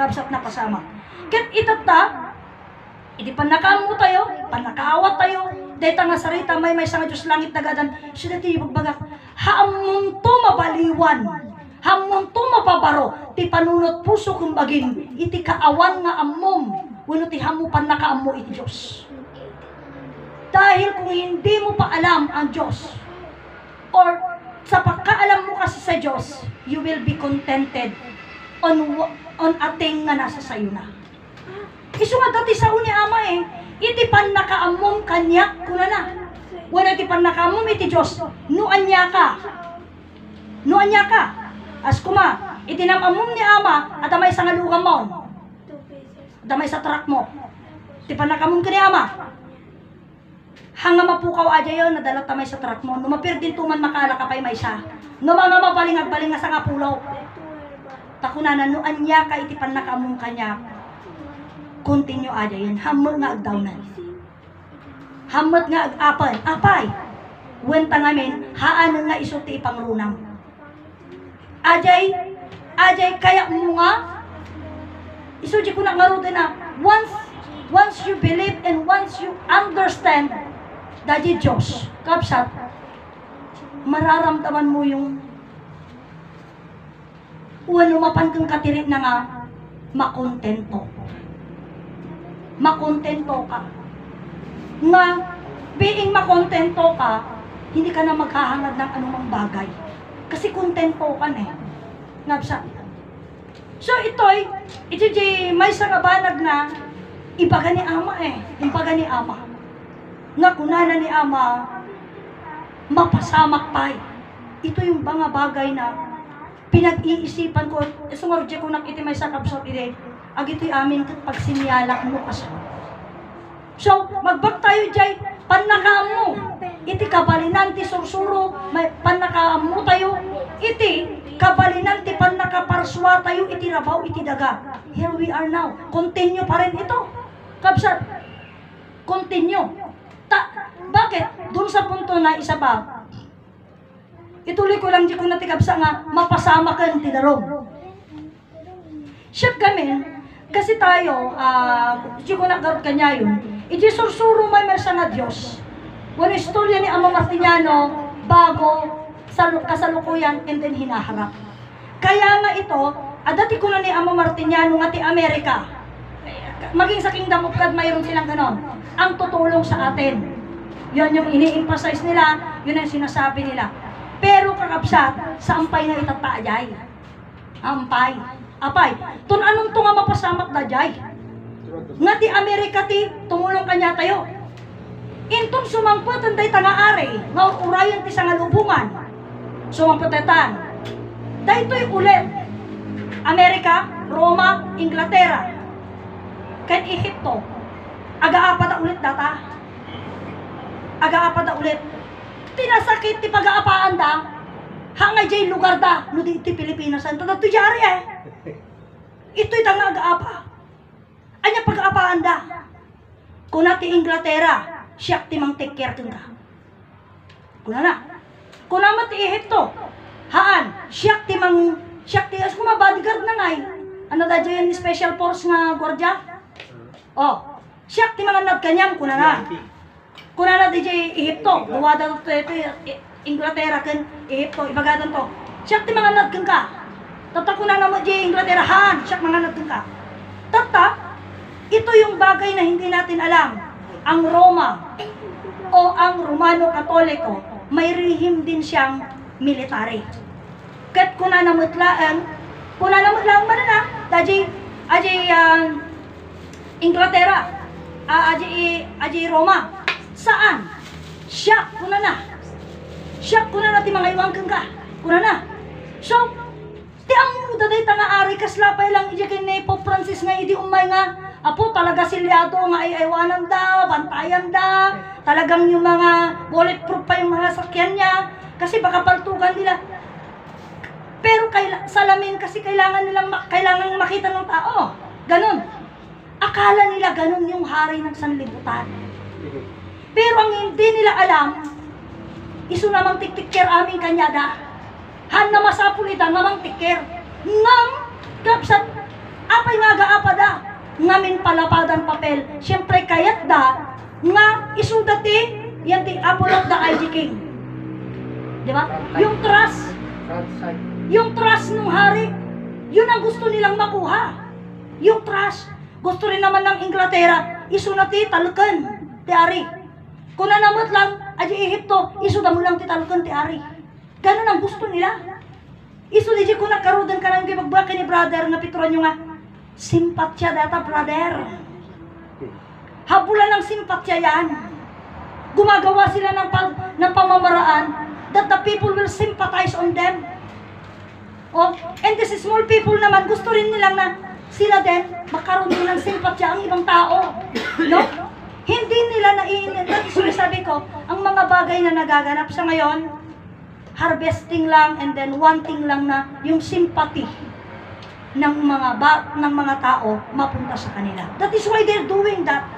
Kapsat na pasamak. Ket itata, iti panakamu tayo, panakaawat tayo, dahil nga sarita may nga Diyos langit nagadan, siya dati magbagak, haamon to mabaliwan, hamon to mapabaro, ti panunot puso kumbagin, iti kaawan nga amom, wano ti hamo panakaamo iti Diyos. Dahil kung hindi mo pa alam ang Diyos, or sa pagkaalam mo kasi sa Diyos, you will be contented on ating nga nasa sayo na. Isu nga dati sa uni ama eh, iti pan nakaamom kanyak kuna na. Wala iti pan nakaamom iti Diyos, nuanya ka. Nuanya ka. As kuma, iti namamom ni ama, at amay sa ngalugam mo. At amay sa truck mo. Iti pan nakaamom ka ni ama. Hanga mapukaw aja yun, nadala tamay sa truck mo. Numapir din tuman makala kapay may siya. Numanga mabaling nga sa nga pulaw. Takunanan, nuanya ka iti pan nakaamom kanyak. Continue aja yun. Hamot nga agdawnan. Hamot nga agapan. Apay. Wenta ngamin, haan nga isuti ipangrunam. Ajay, kaya mo nga, isuji ko na nga rin na, once you believe and once you understand that the Diyos, kapsat, mararamdaman mo yung umapan kang katirit na nga, makontento. Makontento ka. Nga, being makontento ka, hindi ka na maghahangad ng anumang bagay. Kasi kontento ka na eh. Ngapsa. So ito'y, may sangabanag na, ibaga ni ama eh. Ibaga ni ama. Nga kunana ni ama, mapasamak pa eh. Ito yung mga bagay na pinag-iisipan ko. Sungarudya ko nakiti may sakabsot ide. Ag ito'y amin pagsinyalak mo kasi. So, magbag tayo dyan, panakaam mo. Iti kabalinan ti sursuro, may panakaam mo tayo. Iti kabalinan ti panakaparswa tayo, iti rabaw, iti daga. Here we are now. Continue pa rin ito. Kapsat, continue. Bakit? Doon sa punto na isa pa, ituloy ko lang di ko natikabsa nga, mapasamakan ti darong. Siya kami, kasi tayo, di ko nagarot kanya yun, iti sursuro may mersa nga Diyos. Wala istorya ni Ama Martiniano bago sa kasalukuyan and then hinaharap. Kaya nga ito, dati ko na ni Ama Martiniano nga ti Amerika. Maging sa Kingdom of God, mayroon silang ganon. Ang tutulong sa atin. Yan yung ini-emphasize nila, yun ang sinasabi nila. Pero kakabsat, sa ampay nga itatayay. Ampay. Apay, tun anong to nga mapasamak na jay? Nga ti Amerika ti, tumulong kanya tayo. Intong sumangputan day tanga-ari, nga urayan ti sa ngalubungan. Sumangputetan. Dahito'y ulit. Amerika, Roma, Inglaterra. Kahit Ehipto. Aga-apa na ulit data. Aga-apa na ulit. Tinasakit ti pag-aapaan da, hangay jay lugar da, no di ti Pilipinas. Ito na ito jari eh. Ito'y tanga aga-apa. Anya pag-aapaan da. Kung ti Inglaterra, siyak ti mang take care ka. Kuna na. Kung naman ti Ehipto, haan, siyak ti as kuma bodyguard na ngay. Ano da dyan special force nga gwardiya? Oh, siyak ti mga nagkanyam, kuna na. Kuna na di jay Ehipto, buwada ito, Inglaterra ken Ehipto ibagadan to. Siya ti mga nadken ka. Tata ko na mo di Inglaterra han, siya mga nadken ka. Tata, ito yung bagay na hindi natin alam. Ang Roma o ang Romano Katoliko, may rehim din siyang military. Kat kuna namutlaan man na, aji Inglaterra, aji Roma. Saan? Siya kuna na ti mga iwang ka. Kuna na. So, ti ang muda day tanga ari kaslapay lang ija ken ni Pope Francis nga idi umay nga apo talaga silyado nga ay aywanan da, bantayan da. Talagang yung mga bulletproof pa yung mga sakyan niya kasi baka paltugan nila. Pero salamin kasi kailangan makita ng tao. Ganon. Akala nila ganon yung hari ng sanlibutan. Pero ang hindi nila alam, isu namang tiktiker aming kanyada. Han na masapulita namang tiker. Ngam, kapsat, apay nga gaapada. Ngamin palapadan papel. Siyempre kayat da, nga isu dati, yan ti apple of the IG King. Di ba? Yung trust ng hari, yun ang gusto nilang makuha. Yung trust. Gusto rin naman ng Inglaterra, isu na ti talken, ti ari. Kung nanamot lang, aji Ehipto, isu da mo lang ti talken, ti ari. Ganun ang gusto nila. Isu di ko nakarudan ka lang kay magbaka ni brother nga Petronio nga, simpatya data brother. Habulan ng simpatya yan. Gumagawa sila ng pamamaraan that the people will sympathize on them. Oh, and this small people naman, gusto rin nilang na sila din, magkaroon din ng simpatya ang ibang tao. No? Hindi nila naiintindihan. So sabi ko, ang mga bagay na nagaganap sa ngayon, harvesting lang and then wanting lang na yung sympathy ng mga tao mapunta sa kanila. That is why they're doing that.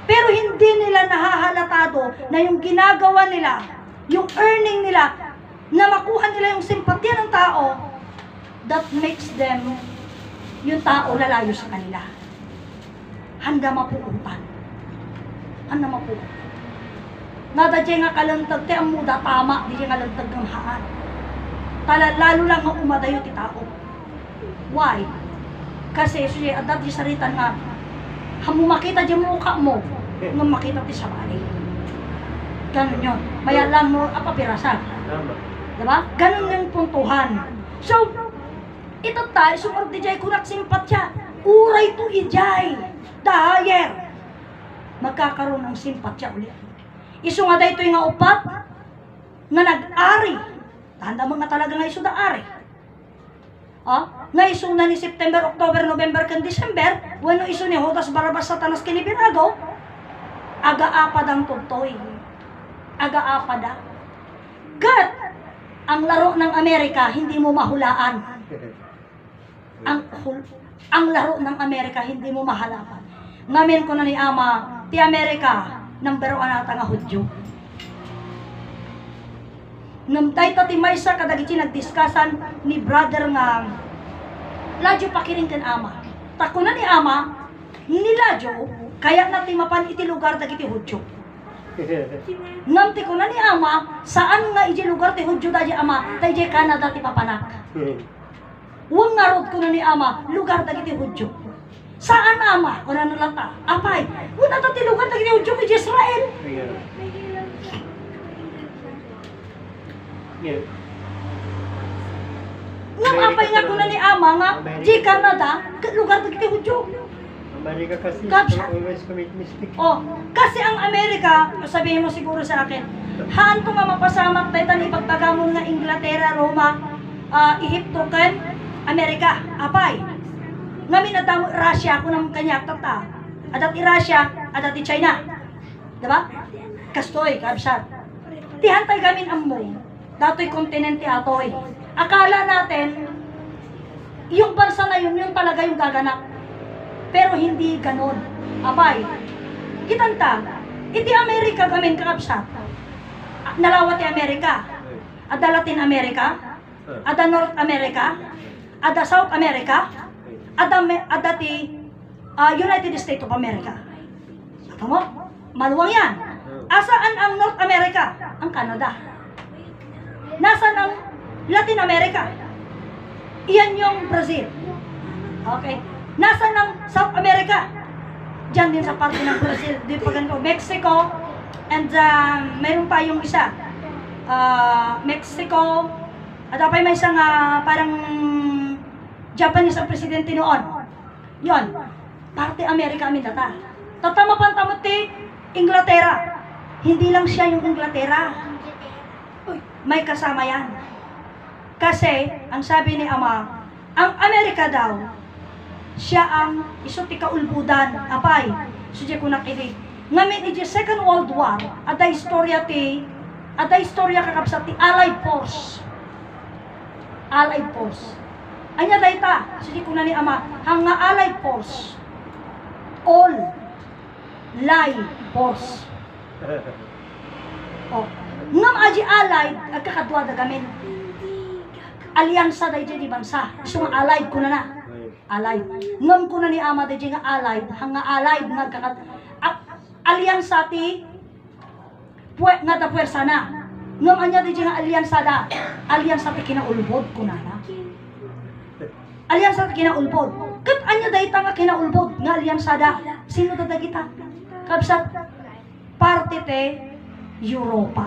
Pero hindi nila nahahalatado na yung ginagawa nila, yung earning nila, na makuha nila yung simpatya ng tao, that makes them, yung tao lalayo sa kanila. Handa mapuuntan. Handa mapuuntan. Nada dyan nga kalantag, te ang muda tama, di dyan kalantag ng haan. Lalo lang nga umadayo ti tao. Why? Kasi, suya, adat di saritan nga, hamu makita dyan mukha mo, nung makita ti sabali. Ganun yun. Maya lang mo, apapirasan. Diba? Ganun yung puntuhan. So, ito tayo, sumunod di jay kunak simpatya. Uray to ijay. Dahayer. Magkakaroon ng simpatya ulit. Isu nga dahito yung nga upat, nga nag-ari. Tanda mo nga talaga nga isu da ari. Nga isu na ni September, October, November, kan December, bueno isu ni Judas Barabas Satanas kinibinago, aga-apad ang tutoy. Aga-apada. God, ang laro ng Amerika, hindi mo mahulaan. Ang laro ng Amerika, hindi mo mahalapan. Ngamin ko na ni Ama, ti Amerika, number 1 ata nga Hudyo. Namtay ta ti maysa kadagiti nagdiskasan ni brother nga Ladyo pakiring kan Ama. Takuna ni Ama, ni Ladyo, kaya natin mapan iti lugar dagiti Hudyo. Namti ko na ni Ama, saan nga iti lugar ti Hudyo da di Ama, tay di Canada ti papanak. Huwag nga rod ko na ni Ama, lugar dagiti Hudyo. Saan Ama? Kung ano lang ta? Apay, wala ta ti lugar dagiti Hudyo kay Israel. Ngam apay nga ko na ni Ama nga, di Canada, lugar dagiti Hudyo. Amerika kasi, always commit mistake. Oh, kasi ang Amerika, sabihin mo siguro sa akin, haan to nga mapasamak tayo tani pagpagamon nga Inglaterra, Roma, Ehipto, kan Amerika, apay. Ngamin at Russia, kung nang kanya tata. Adat i Russia, adat i China. Diba? Kastoy, kabsat. Tihantay gamin ang mo. Dato'y kontinente atoy. Akala natin, yung bansa na yun talaga yung gaganap. Pero hindi ganon. Abay, kitanta, iti Amerika gamin kakabsat. Nalawat ti Amerika. Ada Latin America, ada North America, ada South America, ada ti United States of America. Tama mo? Maluwang yan. Asaan ang North America? Ang Canada. Nasaan ang Latin America? Iyan yung Brazil. Okay. Nasaan ang South America? Diyan din sa parte ng Brazil. Di pa ganito. Mexico, and mayroon pa yung isa. Mexico, at apay may isang parang Japanese ang presidente noon. Yon. Parte Amerika amin data. Tatama pantamot ti Inglaterra. Hindi lang siya yung Inglaterra. May kasama yan. Kasi, ang sabi ni Ama, ang Amerika daw, siya ang isuti kaulbudan. Apay, sudya ko nakili. Ngamin iti Second World War, ada istorya kakapsat ti Allied Force. Allied Force. Anya dayta, sudya ko na ni Ama, hanga Allied Force. All lie force. Oh. Ngam aji allied, agkakadwa da gamin. Alyansa da di bansa. So nga allied ko na na. Allied. Ngam ko na ni Ama da nga allied, hanga allied nga kakat alyansa ti nga da puwersa na. Ngam anya da nga alyansa da. Alyansa ti kinaulbod ko na na. Alyansa ti kinaulbod. Kat anya da nga kinaulbod nga alyansa da. Sino da kita? Kabsat parte te Europa.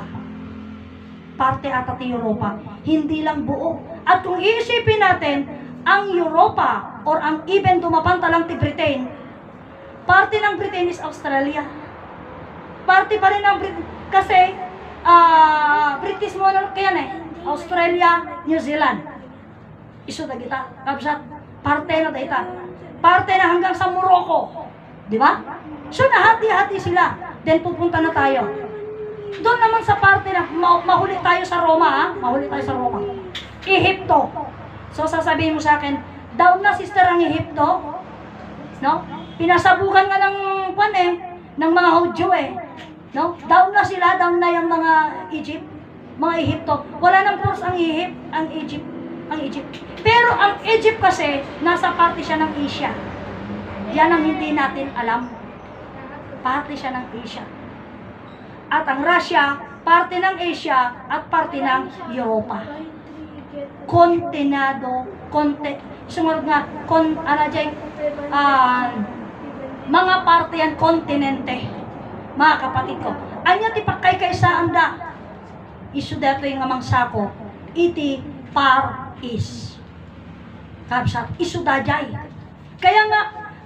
Parte ata ti Europa. Hindi lang buo. At kung iisipin natin, ang Europa or ang even dumapanta lang ti Britain, parte ng Britain is Australia. Parte pa rin ng Britain. Kasi, British mo na kaya Australia, New Zealand. Iso da kita. Kabsat, parte na da ita. Parte na hanggang sa Morocco. Di ba? So, nahati-hati sila. Then, pupunta na tayo. Doon naman sa parte na mahuli tayo sa Roma, ha? Mahuli tayo sa Roma. Ehipto. So, sasabihin mo sa akin, down na sister ang Ehipto. No? Pinasabukan nga ng ng mga Hudyo No? Down na sila, down na yung mga Egypt, mga Ehipto. Wala nang force ang Egypt. Pero ang Egypt kasi, nasa parte siya ng Asia. Yan ang hindi natin alam. Parte siya ng Asia. At ang Russia, parte ng Asia at parte ng Europa. Sumunod nga, mga parte yan, kontinente. Mga kapatid ko. Anya ti pakay kaysa anda. Isu dato yung amang sako. Iti Far East. Kabsat, isu dajay. Kaya nga,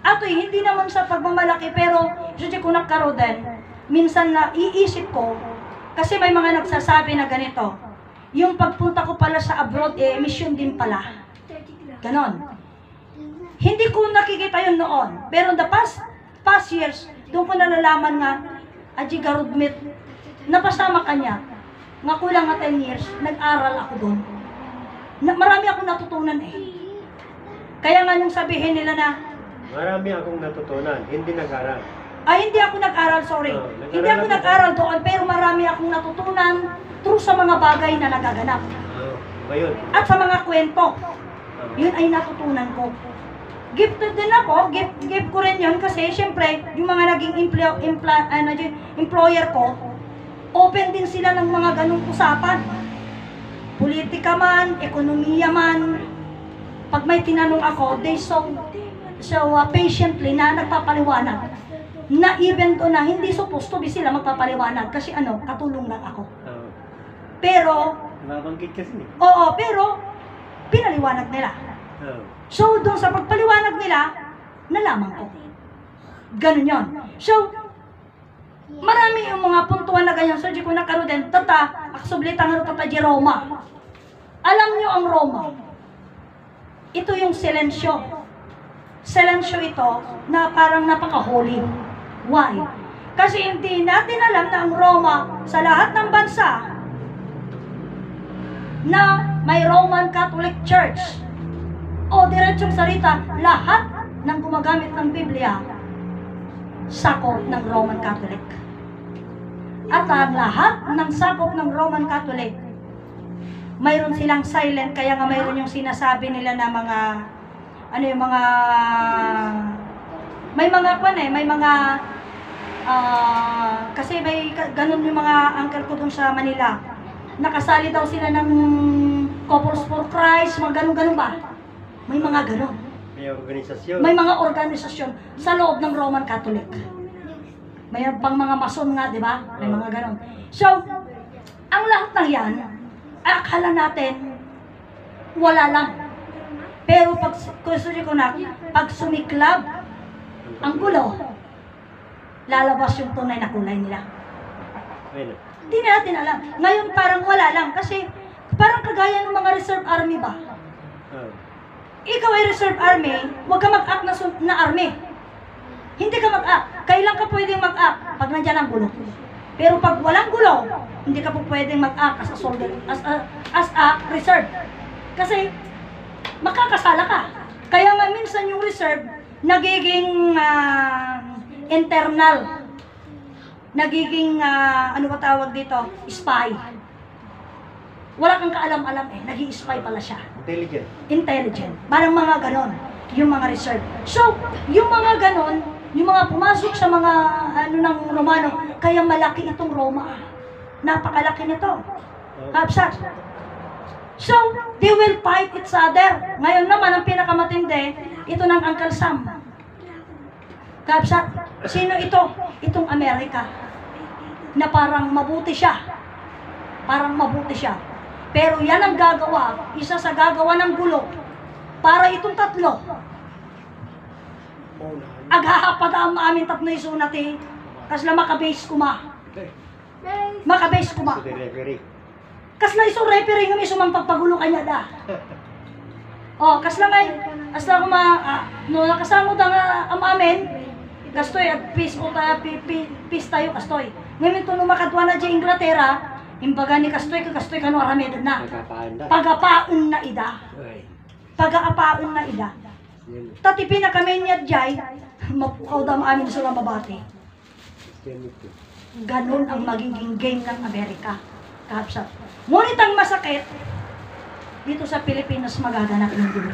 ato'y hindi naman sa pagmamalaki, pero sudya ko nagkaroden, minsan na iisip ko, kasi may mga nagsasabi na ganito, yung pagpunta ko pala sa abroad, mission din pala. Ganon. Hindi ko nakikita yun noon. Pero the past years, doon ko nalalaman nga, Aji Garudmit, napasama kanya, nga kulang nga 10 years, nag-aral ako doon. Marami akong natutunan Kaya nga nung sabihin nila na, marami akong natutunan, hindi nag-aral. Hindi ako nag-aral, sorry. Hindi ako nag-aral doon, pero marami akong natutunan through sa mga bagay na nagaganap. Ngayon. At sa mga kwento. Yun ay natutunan ko. Gifted din ako, gift ko rin yun kasi syempre, yung mga naging employer ko, open din sila ng mga ganung usapan. Politika man, ekonomiya man. Pag may tinanong ako, they so patiently na nagpapaliwanag. Na even to na hindi supposed to be sila magpapaliwanag kasi katulong lang ako. Pero nabanggit kasi oo, pero pinaliwanag nila. So doon sa pagpaliwanag nila, nalaman ko. Ganun yon. So marami yung mga puntuan na ganyan. So di ko nakaroon tata, aksublitan nga tata di Roma. Alam nyo ang Roma. Ito yung silensyo. Silensyo ito na parang napaka-holy. Why? Kasi hindi natin alam na ang Roma sa lahat ng bansa na may Roman Catholic Church o diretsong salita, lahat ng gumagamit ng Biblia sakop ng Roman Catholic. At ang lahat ng sakop ng Roman Catholic, mayroon silang silent, kaya nga mayroon yung sinasabi nila na mga kasi may ganun yung mga uncle ko dun sa Manila. nakasali daw sila ng Couples for Christ, mga ganun-ganun ba? May mga ganun. May organisasyon. May mga organisasyon sa loob ng Roman Catholic. May pang mga mason nga, di ba? May mga ganun. So, ang lahat ng yan, akala natin, wala lang. Pero pag, pag sumiklab ang gulo, lalabas yung tunay na kulay nila. Ayun. Hindi natin alam. Ngayon parang wala lang kasi parang kagaya ng mga reserve army ba? Ah. Ikaw ay reserve army, huwag ka mag-act na army. Hindi ka mag-act. Kailan ka pwedeng mag-act? Pag nandiyan ang gulo. Pero pag walang gulo, hindi ka po pwedeng mag-act as a soldier, as a reserve. Kasi makakasala ka. Kaya nga minsan yung reserve, nagiging internal. Nagiging, ano ba tawag dito? Spy. Wala kang kaalam-alam eh. Naging spy pala siya. Intelligent. Intelligent. Parang mga ganon. Yung mga reserve. So, yung mga ganon, yung mga pumasok sa mga, ano ng Romano, kaya malaki itong Roma. Napakalaki nito. Kapsat. So, they will fight each other. Ngayon naman, ang pinakamatindi, ito ng Uncle Sam. Kapsat. Sino ito? Itong Amerika. Na parang mabuti siya. Parang mabuti siya. Pero yan ang gagawa, isa sa gagawa ng gulo, para itong tatlo. Aghahapad ang amin tatlo isunat eh. Kasla makabase kuma. Makabase kuma. So, the referee. Kasla iso referee nga may sumampagpagulo kanya da. Oh, kasla ngay, kasla kuma, no nakasamod ang amin, kastoy at peace tayo kastoy. Ngayon ito nung makadwa na dyan Inglaterra, imbaga ni kastoy kano aramedad na. Nagkapaanda. Pagapaon na ida. Ay. Pagaapaon na ida. Yan. Tatipi na kami niya jay, mapukaw daw amin sila mabati. Yan ito. Ganun ang magiging game ng Amerika. Kapsat. Ngunit ang masakit, dito sa Pilipinas magaganap ng gulo.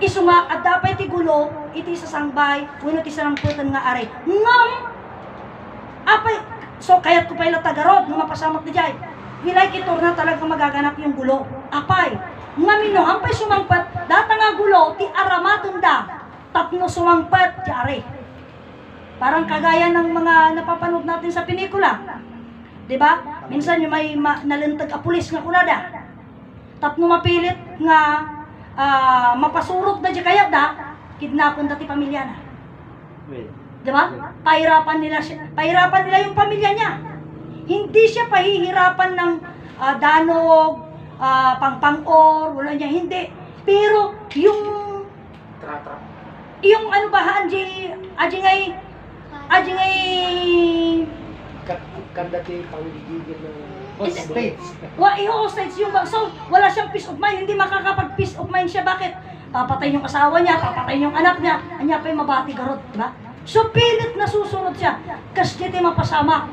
Isu nga, at dapat ti gulo, iti sa sangbay, uno ti sa putan nga aray. Ngam! Apay, so kaya't ko pa'y latagarod, nung mapasamak ni Jay. Wilay kitor na talaga magaganap yung gulo. Apay, ngamino, ampay sumangpat, data nga gulo, ti aramatun da, tatno sumangpat, jari. Parang kagaya ng mga napapanood natin sa pelikula. Diba? Minsan yung may nalintag a pulis nga kunada. Tatno mapilit nga mapasurot na di kaya da, kidnapon dati pamilya na. Diba? Pahirapan nila yung pamilya niya. Hindi siya pahihirapan ng danog, pang-or, wala niya, hindi. Pero yung ano ba, aji ngay Kandati panggigigil ng hostages. Hostage yung so wala siyang peace of mind, hindi makakapag-peace of mind siya. Bakit? Papatayin yung asawa niya, papatayin yung anak niya, anya pa yung mabati garot, diba? So pilit na susunod siya, kasi di mapasama.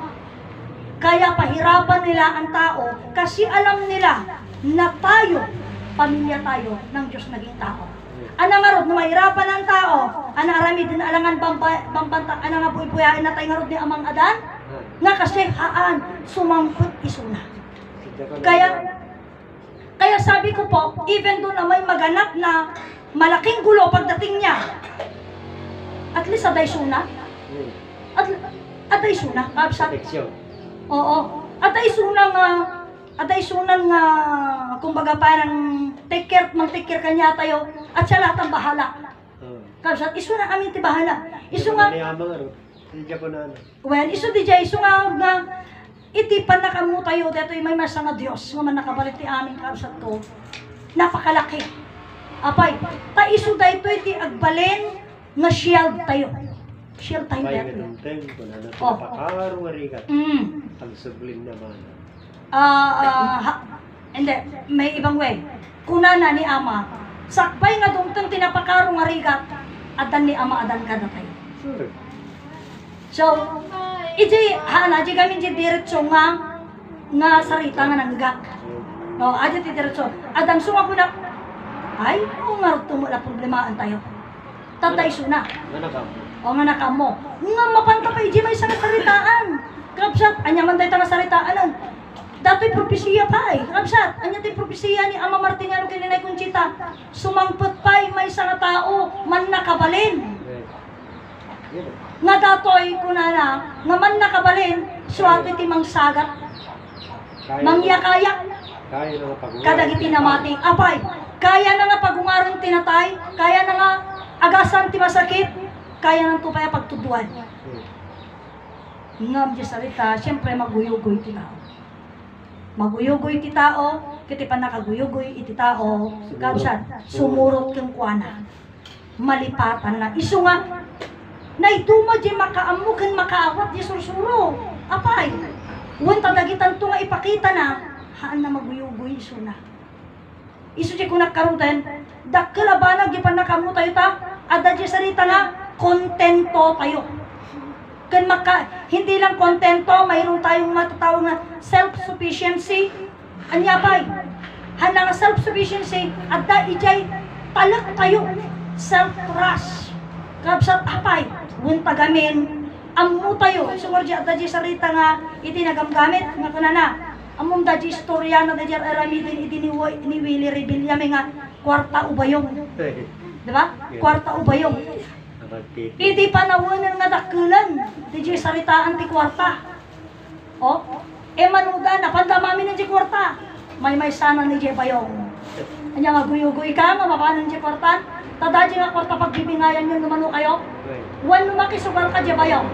Kaya pahirapan nila ang tao, kasi alam nila na tayo, pamilya tayo, ng Diyos naging tao. Anang arod, na mahirapan ang tao, anang arami din alangan bambantang, anang abuy-buyain na tayo ngarod ni Amang Adan, nga kasi haan, sumampot isuna. Kaya sabi ko po, even doon na may maganap na malaking gulo pagdating niya, at least aday suna. Aday suna, kapsat. Oo. Aday suna nga, kumbaga parang take care kanya tayo, at siya lahat ang bahala. Kapsat, iso na kami ti bahala. Iso nga, well, iso di jay, iso nga, itipan na kamo tayo, dito may masa nga Diyos, nga man nakabalit ti amin kapsat ko, napakalaki. Apay, ta iso da ito iti agbalin, nga shield tayo. Shield tayo dito. Oh. Pakarong arigat. Ang sublim naman. Hindi, may ibang way. Kunana ni Ama, sakbay nga dungtang tinapakarong arigat, adan ni Ama adan ka datay. Sure. So, iti di kami di diretso nga sarita nga nanggak. No, aja ti diretso. Adan sunga ko na, ay, nga tumula problemahan tayo. Tatay suna. O nga nakamo. Nga mapanta pa iji may sarita saritaan. Kapsat, anya man tayo nga saritaan. Dato'y propesiya pa eh. Kabsat, anya ti propesiya ni Ama Martiniano kininay Conchita. Sumangpot pa may isang tao man nakabalin. Nga datoy kunana, nga man nakabalin, suwate ti mangsagat, mangyakayak, Kaya na pag-uwi. kadagiti namati. Apay, kaya na nga pagungaron tinatay, kaya na nga agasan ti masakit, kaya nang tupaya pagtuduan. Ngam di salita, siyempre maguyugoy ti tao. Maguyugoy ti tao, kiti pa nakaguyugoy iti tao, kabsat, sumurot kang kuana. Malipatan na. Isu nga, naituma di makaamu kan makaawat di sursuro. Apay, wanta dagitan to nga ipakita na, haan na maguyugoy isu na. Isu di ko nakarutan, dakalabanag di pa nakamu tayo ta, ada di sarita nga, kontento tayo. Kan hindi lang kontento, mayroon tayong matatawag na self-sufficiency. Anya pa'y, hana nga self-sufficiency, at da ijay talak tayo, self-trust. Kabsat apay, wunta gamin, amu tayo. Sumurji at da di sarita nga, iti nagamgamit, nga kunana, among da di istorya na da di aramidin, iti ni Willie Rebillame nga, kwarta ubayong. Diba? Kwarta ubayong. Iti panawanan nga dakulan, di di saritaan ti kwarta. O, manuda na, pandamamin ng di kwarta. May sana ni di bayong. Anya nga guyo-guy ka, mapapanan di kwarta. Tada di nga kwarta pagbibingayan yun numano kayo. Wan lumakisugal ka di bayong.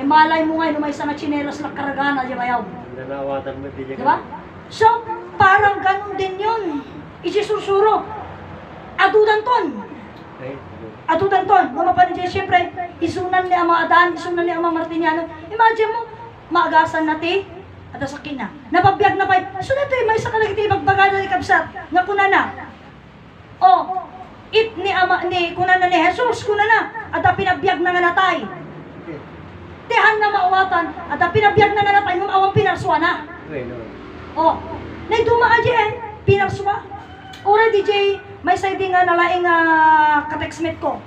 Malay mo nga, may sana chinelas na karagana di bayong. Nanawatan mo di Diba? So, parang ganun din yun. Iti susuro. Adudan ton. Atutan ton, mamapanin siya, siyempre, isunan ni Ama Adan, isunan ni Ama Martiniano. Imagine mo, maagasan natin, at sakin na. Napabiyag na pa, so nato may isa kalagiti magbagada ni Kabsat, nga kunana. O, it ni Ama, ni kunana ni Jesus, kunana, at pinabiyag na nga natay. Tihan na maawatan, at pinabiyag na nga natay, nung awang pinarswa na. O, naiduma aja pinarswa. Ora DJ, may side nga nalaing katextmate ko.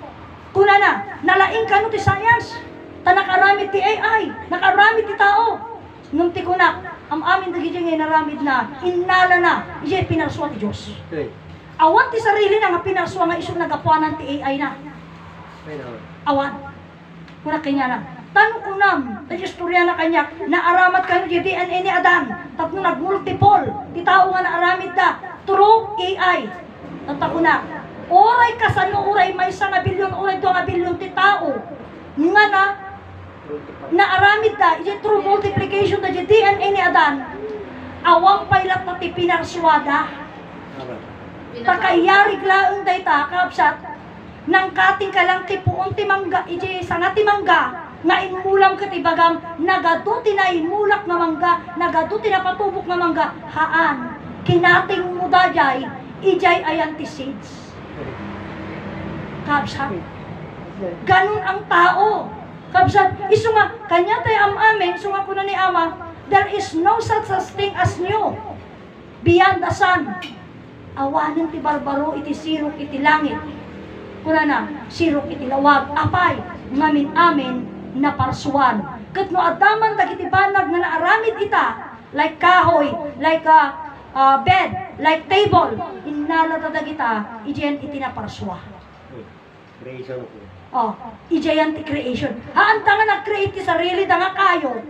Kuna na, nalaing ka no ti science. Ta nakaramid ti AI, nakaramid ti tao. Nung ti kunak, am amin dagi nga naramid na, inala na, iya pinarswa ti Diyos. Awan ti sarili na nga pinarswa nga iso nagapuanan ti AI na. Awan. Kuna kanya na. Tanong unam, ta istorya na kanya, naaramat ka no di DNA ni Adan, tapno nagmultiple, ti tao nga naaramid da, through AI. Tantako na, oray kasano, oray may 1 bilyon, oray 2 bilyon ti tao. Nga na, naaramid da, iti through multiplication da di DNA ni Adan, awang pailat na ti pinarswada. Takayari glaang day ta, kapsat, nang kating ka lang ti puon ti mangga, iti sanga ti mangga, nga inmulam ka ti bagam, nagaduti na inmulak na mangga, nagaduti na patubok na mangga, haan, kinating mo dajay, ijay ayan ti seeds. Kabsat, ganun ang tao. Kabsat, iso nga, kanya tayo amin, so nga kuna ni Ama, there is no such thing as new, beyond the sun. Awanin ti barbaro, iti sirok, iti langit. Kuna na, sirok, iti lawag, apay, ngamin amin, na parsuan. Kat no adaman dagiti banag nga naaramid ita, like kahoy, like bed, like table, inalata dagita, ijayan iti na parsua. Creation ko. Oh, ijayan ti creation. Haanta nga nag-create ti sarili da nga kayo,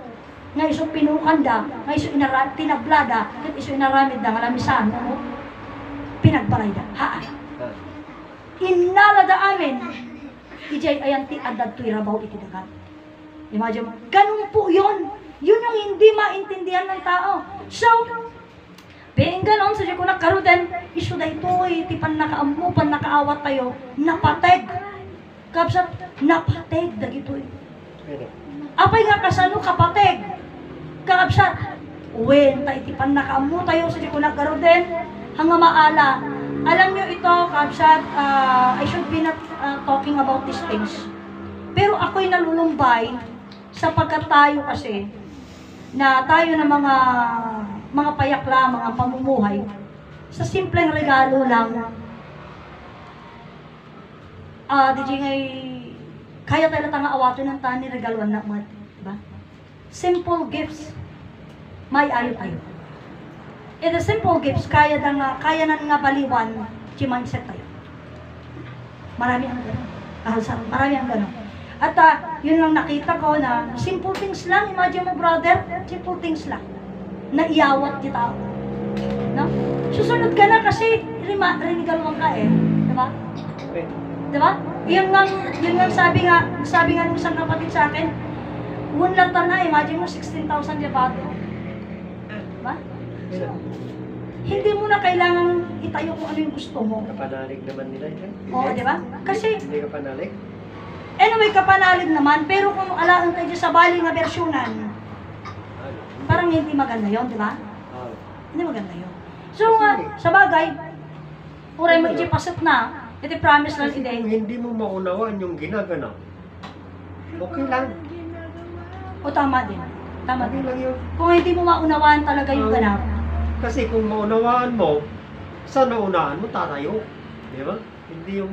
nga iso pinukanda, nga iso tinablada, kat iso inaramid da nga lamisan, no? Pinagbalay da. Haan. Inalada amin, ijay ayan ti adad tu'y rabaw iti dagat. Imagine mo, ganun po yun. Yun yung hindi maintindihan ng tao. So, being ganon, sa ko nagkarudan, iso da ito, iti pan nakaamu, pan nakaawat tayo, napateg. Kapsat, napateg, dagito eh. Apay nga kasano kapateg. Kapsat, uwen, iti pan nakaamu tayo, sa ko nagkarudan, hanga maala. Alam nyo ito, kapsat, I should be not talking about these things. Pero ako'y nalulumbay, sapagkat tayo kasi, na tayo na mga payakla, mga pamumuhay, sa simpleng regalo lang, di ngay, kaya tayo tanga awato ng tani regaluan na mo, diba? Simple gifts. may ayo tayo. In the simple gifts, kaya na nga baliwan, si mindset tayo. Marami ang gano'n. Marami ang gano'n. At yun lang nakita ko na simple things lang. Imagine mo, brother, simple things lang. Naiyawat kita. No? Susunod ka na kasi rinigalwang ka eh. Diba? Diba? Yun nga sabi nga ng isang kapatid sa akin, unlatan na, imagine mo 16,000 yabato. Diba? So, hindi mo na kailangan itayo kung ano yung gusto mo. Kapanalig naman nila yun. Oo, diba? Kasi, Hindi kapanalig. anyway, kapanalig naman, pero kung alaan tayo sa bali nga bersyonan, parang hindi maganda yun, diba? Hindi maganda yun. So, sa bagay, uray mo ipasat na, iti promise lang Kasi kung ide. hindi mo maunawaan yung ginagawa, okay lang. O tama din. Tama Okay din. lang yun. Kung hindi mo maunawaan talaga yung ganap, Kasi kung maunawaan mo, sa naunahan mo, tatayo. Di ba? Hindi yung...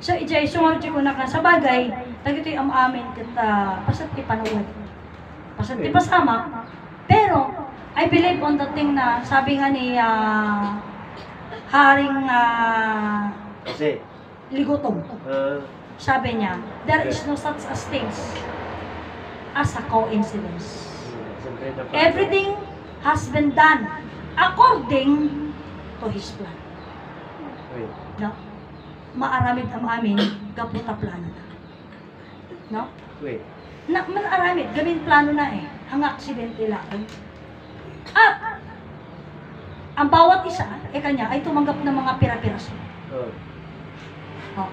so, ijay, sumunod ko na ka sa bagay, tagito'y am amin kita pasat ipanuwad. Pasat ipasama. Pero, I believe on the thing na sabi nga ni Haring Kasi, Ligutong. Sabi niya, there is no such as things as a coincidence. siyempre na Everything has been done according to His plan. Wait. No? Maaramid ang amin, gaputa plano na. No? Wait. Maaramid, gawin plano na eh. Ang aksidente lang. At, ang bawat isa, kanya, ay tumanggap ng mga pira-piraso. Oh. Oh.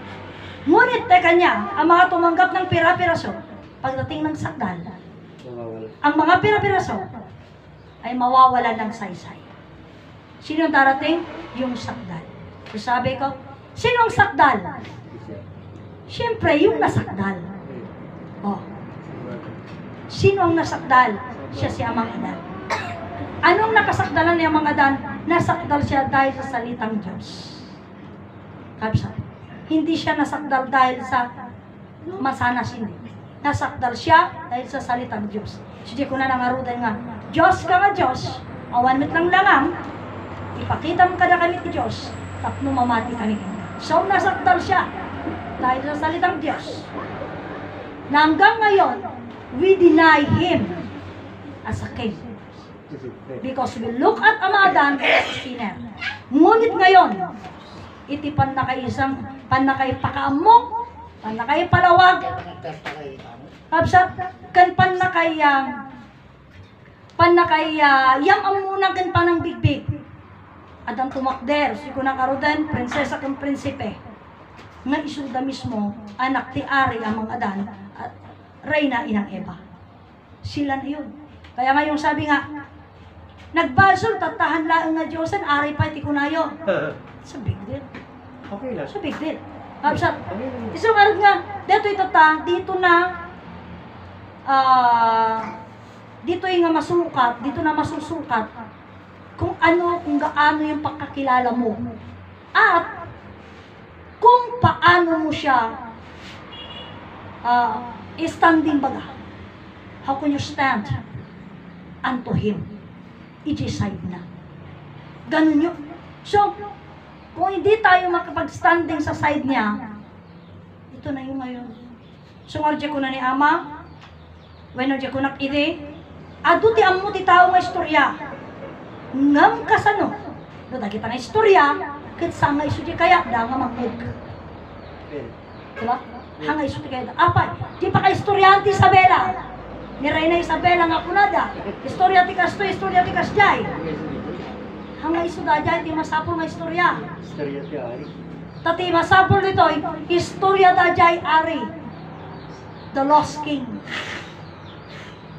Ngunit, kanya, ang mga tumanggap ng pira-piraso, pagdating ng sakdal, Mawawala. ang mga pira-piraso ay mawawalan ng saysay. Sino ang darating? Yung sakdal. So sabi ko, sino ang sakdal? Isa. Siyempre, yung nasakdal. Wait. Oh. Sino ang nasakdal? Siya si Amang Adan. Anong nakasakdalan ni Amang Adan? Nasakdal siya dahil sa salitang Diyos. Kapsa. Hindi siya nasakdal dahil sa masanas, hindi. Nasakdal siya dahil sa salitang Diyos. Sige ko na nangarudan nga, Diyos ka nga Diyos, awan mit lang langang, ipakita mo kada kami ti Diyos, tapno mamati kami. So nasakdal siya dahil sa salitang Diyos. Na hanggang ngayon, we deny Him as a King. Because we look at Amadan as a sinner. Ngunit ngayon, iti panakay pakaamok, panakay palawag, kapsat, kan panakay yam amunang kan panang bigbig. At ang tumakder, si kunakarudan, prinsesa kang prinsipe. Nga isuda mismo, anak ti Ari amang Adan, at Reyna inang Eva. Sila na yun. Kaya ngayong sabi nga, nagbasol, tatahan lang nga Diyosan, Ari pa iti kunayo. It's a big deal. Okay lang. It's a big deal. Kapsat, Okay lang. iso karot nga, dito na, dito yung nga masukat, dito na masusukat, kung gaano yung pagkakilala mo. At, kung paano mo siya standing baga. How can you stand unto Him? I-decide na. Ganun yun. So, kung hindi tayo makapag-standing sa side niya, ito na yung ngayon. So, ngadya ko na ni Ama, when ngadya ko nakide, ado ti amo ti tao nga istorya. Ngam kasano. No, kita nga istorya, kat sa nga iso di kaya, da nga magmug. Diba? Hanga iso di kaya da. Apay, di pa ka istoryante Isabela. Ni Reyna Isabela nga kunada. Istorya ti kasto, istorya ti kasjay. Hanga iso da jay, ti masapol nga istorya. Istorya si Ari. Tati masapol dito, istorya da jay Ari. The Lost King.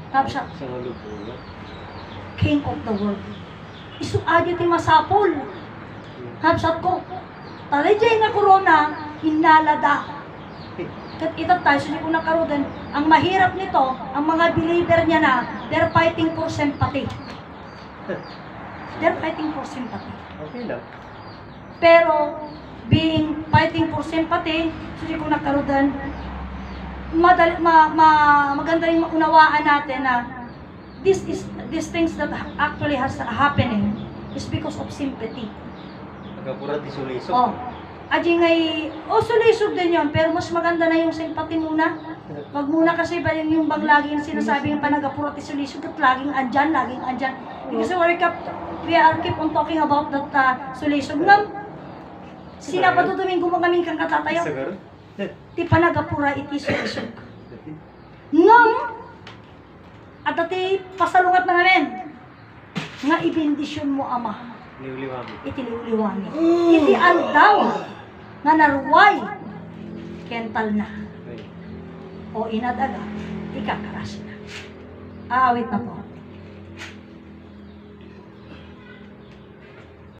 Kapsa, Sa malupulo. King of the world. Isu adyo ti masapol. Kapsat ko, talay jay nga corona, inalada. Kat itat tayo, so di ko nakaroon, ang mahirap nito, ang mga believer niya na, they're fighting for sympathy. They're fighting for sympathy. Okay lang. Pero, fighting for sympathy, so di ko nakaroon, maganda rin maunawaan natin na these things that actually has happening is because of sympathy. Nagapura ti suliso. Oh. Aji ngay, sulisog din yun, pero mas maganda na yung sympathy muna. Wag muna kasi ba yung bang laging sinasabi yung panagapura ti sulisog at laging andyan. Because we are keep on talking about that sulisog. Ngam, sila pa Domingo mo kami kang katatayo. Sagar. Ti panagapura iti sulisog. Ngam, at ati pasalungat na ngamin, nga ibindisyon mo ama. Liwliwami. Iti liwliwani. Iti aldaw nga narway kental na. O inadaga, ikakaras na. Aawit na po.